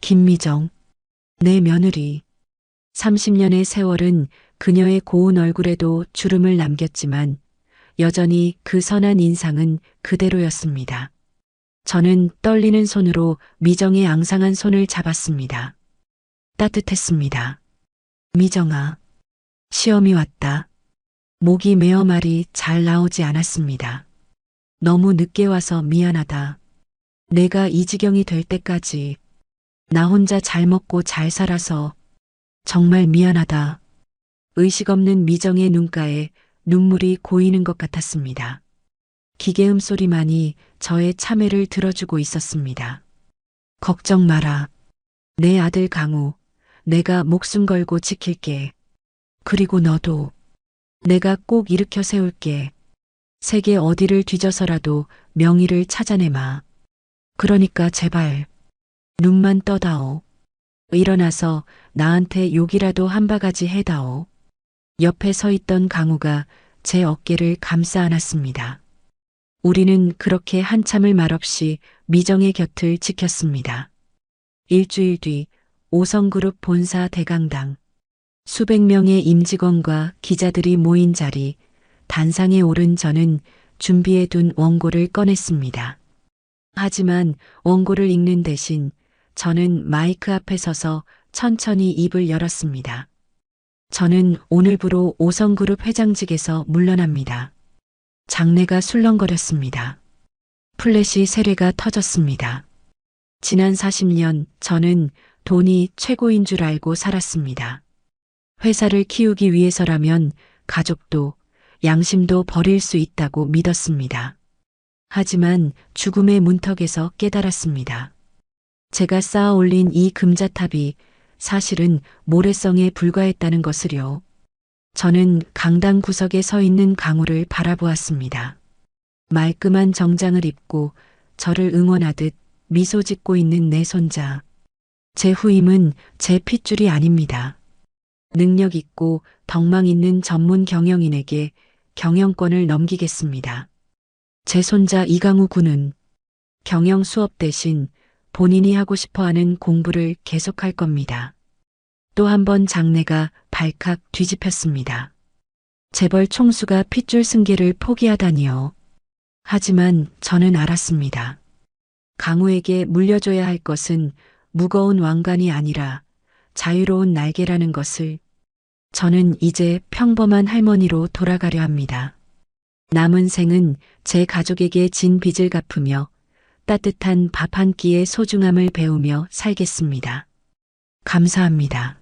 김미정, 내 며느리. 30년의 세월은 그녀의 고운 얼굴에도 주름을 남겼지만 여전히 그 선한 인상은 그대로였습니다. 저는 떨리는 손으로 미정의 앙상한 손을 잡았습니다. 따뜻했습니다. 미정아, 시험이 왔다. 목이 메어 말이 잘 나오지 않았습니다. 너무 늦게 와서 미안하다. 내가 이 지경이 될 때까지 나 혼자 잘 먹고 잘 살아서 정말 미안하다. 의식 없는 미정의 눈가에 눈물이 고이는 것 같았습니다. 기계음 소리만이 저의 참회를 들어주고 있었습니다. 걱정 마라. 내 아들 강우, 내가 목숨 걸고 지킬게. 그리고 너도 내가 꼭 일으켜 세울게. 세계 어디를 뒤져서라도 명의를 찾아내마. 그러니까 제발 눈만 떠다오. 일어나서 나한테 욕이라도 한 바가지 해다오. 옆에 서 있던 강우가 제 어깨를 감싸 안았습니다. 우리는 그렇게 한참을 말없이 미정의 곁을 지켰습니다. 일주일 뒤 5성그룹 본사 대강당. 수백 명의 임직원과 기자들이 모인 자리, 단상에 오른 저는 준비해둔 원고를 꺼냈습니다. 하지만 원고를 읽는 대신 저는 마이크 앞에 서서 천천히 입을 열었습니다. 저는 오늘부로 5성그룹 회장직에서 물러납니다. 장내가 술렁거렸습니다. 플래시 세례가 터졌습니다. 지난 40년 저는 돈이 최고인 줄 알고 살았습니다. 회사를 키우기 위해서라면 가족도 양심도 버릴 수 있다고 믿었습니다. 하지만 죽음의 문턱에서 깨달았습니다. 제가 쌓아 올린 이 금자탑이 사실은 모래성에 불과했다는 것을요. 저는 강당 구석에 서 있는 강우를 바라보았습니다. 말끔한 정장을 입고 저를 응원하듯 미소 짓고 있는 내 손자. 제 후임은 제 핏줄이 아닙니다. 능력 있고 덕망 있는 전문 경영인에게 경영권을 넘기겠습니다. 제 손자 이강우 군은 경영 수업 대신 본인이 하고 싶어하는 공부를 계속할 겁니다. 또 한 번 장내가 발칵 뒤집혔습니다. 재벌 총수가 핏줄 승계를 포기하다니요. 하지만 저는 알았습니다. 강우에게 물려줘야 할 것은 무거운 왕관이 아니라 자유로운 날개라는 것을. 저는 이제 평범한 할머니로 돌아가려 합니다. 남은 생은 제 가족에게 진 빚을 갚으며 따뜻한 밥 한 끼의 소중함을 배우며 살겠습니다. 감사합니다.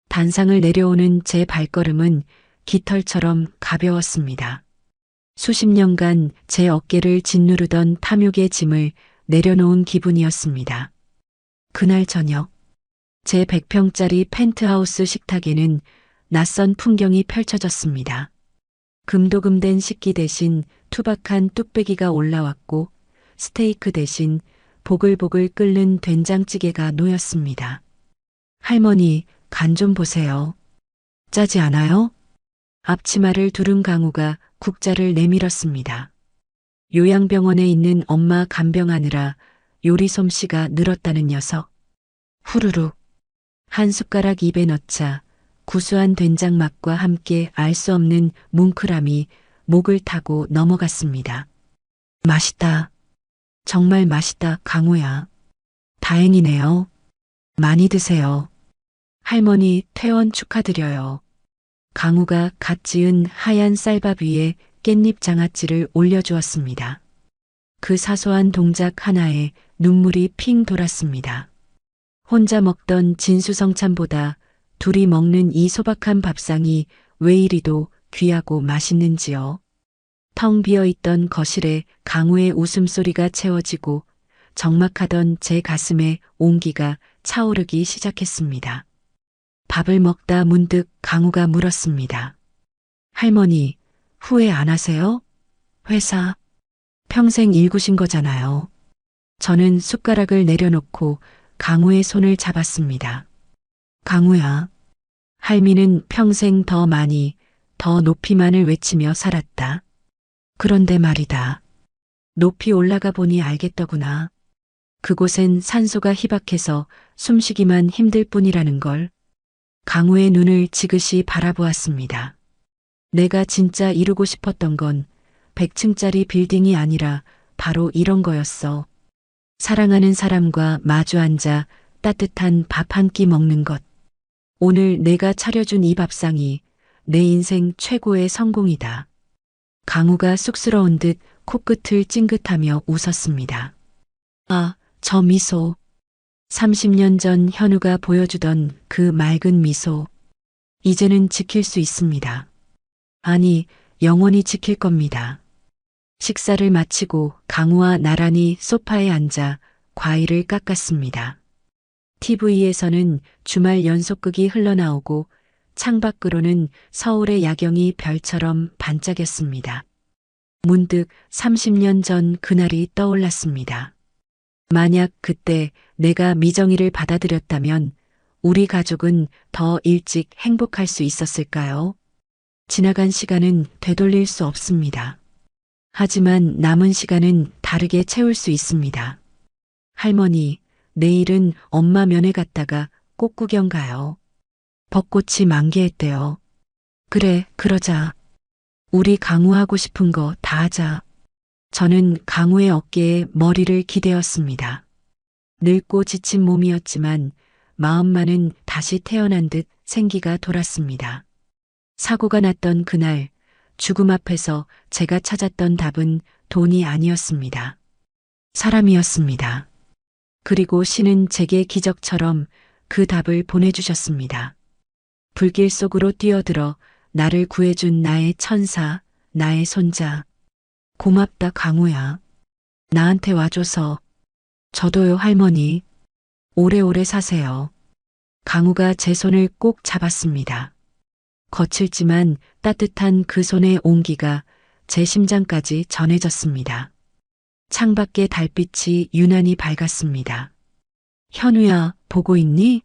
단상을 내려오는 제 발걸음은 깃털처럼 가벼웠습니다. 수십 년간 제 어깨를 짓누르던 탐욕의 짐을 내려놓은 기분이었습니다. 그날 저녁, 제 100평짜리 펜트하우스 식탁에는 낯선 풍경이 펼쳐졌습니다. 금도금된 식기 대신 투박한 뚝배기가 올라왔고 스테이크 대신 보글보글 끓는 된장찌개가 놓였습니다. 할머니, 간 좀 보세요. 짜지 않아요? 앞치마를 두른 강우가 국자를 내밀었습니다. 요양병원에 있는 엄마 간병하느라 요리 솜씨가 늘었다는 녀석. 후루룩. 한 숟가락 입에 넣자 구수한 된장 맛과 함께 알 수 없는 뭉클함이 목을 타고 넘어갔습니다. 맛있다. 정말 맛있다, 강우야. 다행이네요. 많이 드세요. 할머니 퇴원 축하드려요. 강우가 갓 지은 하얀 쌀밥 위에 깻잎 장아찌를 올려주었습니다. 그 사소한 동작 하나에 눈물이 핑 돌았습니다. 혼자 먹던 진수성찬보다 둘이 먹는 이 소박한 밥상이 왜 이리도 귀하고 맛있는지요. 텅 비어있던 거실에 강우의 웃음소리가 채워지고 적막하던 제 가슴에 온기가 차오르기 시작했습니다. 밥을 먹다 문득 강우가 물었습니다. 할머니, 후회 안 하세요? 회사, 평생 일구신 거잖아요. 저는 숟가락을 내려놓고 강우의 손을 잡았습니다. 강우야, 할미는 평생 더 많이, 더 높이만을 외치며 살았다. 그런데 말이다. 높이 올라가 보니 알겠더구나. 그곳엔 산소가 희박해서 숨쉬기만 힘들 뿐이라는 걸. 강우의 눈을 지그시 바라보았습니다. 내가 진짜 이루고 싶었던 건 100층짜리 빌딩이 아니라 바로 이런 거였어. 사랑하는 사람과 마주 앉아 따뜻한 밥 한 끼 먹는 것. 오늘 내가 차려준 이 밥상이 내 인생 최고의 성공이다. 강우가 쑥스러운 듯 코끝을 찡긋하며 웃었습니다. 아, 저 미소. 30년 전 현우가 보여주던 그 맑은 미소. 이제는 지킬 수 있습니다. 아니, 영원히 지킬 겁니다. 식사를 마치고 강우와 나란히 소파에 앉아 과일을 깎았습니다. TV에서는 주말 연속극이 흘러나오고 창밖으로는 서울의 야경이 별처럼 반짝였습니다. 문득 30년 전 그날이 떠올랐습니다. 만약 그때 내가 미정이를 받아들였다면 우리 가족은 더 일찍 행복할 수 있었을까요? 지나간 시간은 되돌릴 수 없습니다. 하지만 남은 시간은 다르게 채울 수 있습니다. 할머니, 내일은 엄마 면회 갔다가 꽃 구경 가요. 벚꽃이 만개했대요. 그래, 그러자. 우리 강우하고 싶은 거 다 하자. 저는 강우의 어깨에 머리를 기대었습니다. 늙고 지친 몸이었지만 마음만은 다시 태어난 듯 생기가 돌았습니다. 사고가 났던 그날, 죽음 앞에서 제가 찾았던 답은 돈이 아니었습니다. 사람이었습니다. 그리고 신은 제게 기적처럼 그 답을 보내주셨습니다. 불길 속으로 뛰어들어 나를 구해준 나의 천사, 나의 손자. 고맙다, 강우야. 나한테 와줘서. 저도요, 할머니. 오래오래 사세요. 강우가 제 손을 꼭 잡았습니다. 거칠지만 따뜻한 그 손의 온기가 제 심장까지 전해졌습니다. 창밖의 달빛이 유난히 밝았습니다. 현우야, 보고 있니?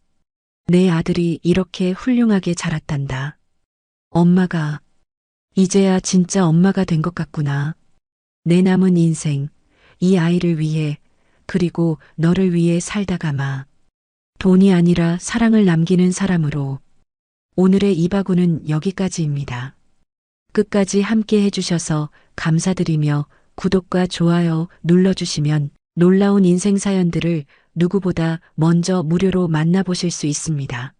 내 아들이 이렇게 훌륭하게 자랐단다. 엄마가, 이제야 진짜 엄마가 된 것 같구나. 내 남은 인생, 이 아이를 위해, 그리고 너를 위해 살다가마. 돈이 아니라 사랑을 남기는 사람으로. 오늘의 이바구는 여기까지입니다. 끝까지 함께 해주셔서 감사드리며 구독과 좋아요 눌러주시면 놀라운 인생 사연들을 누구보다 먼저 무료로 만나보실 수 있습니다.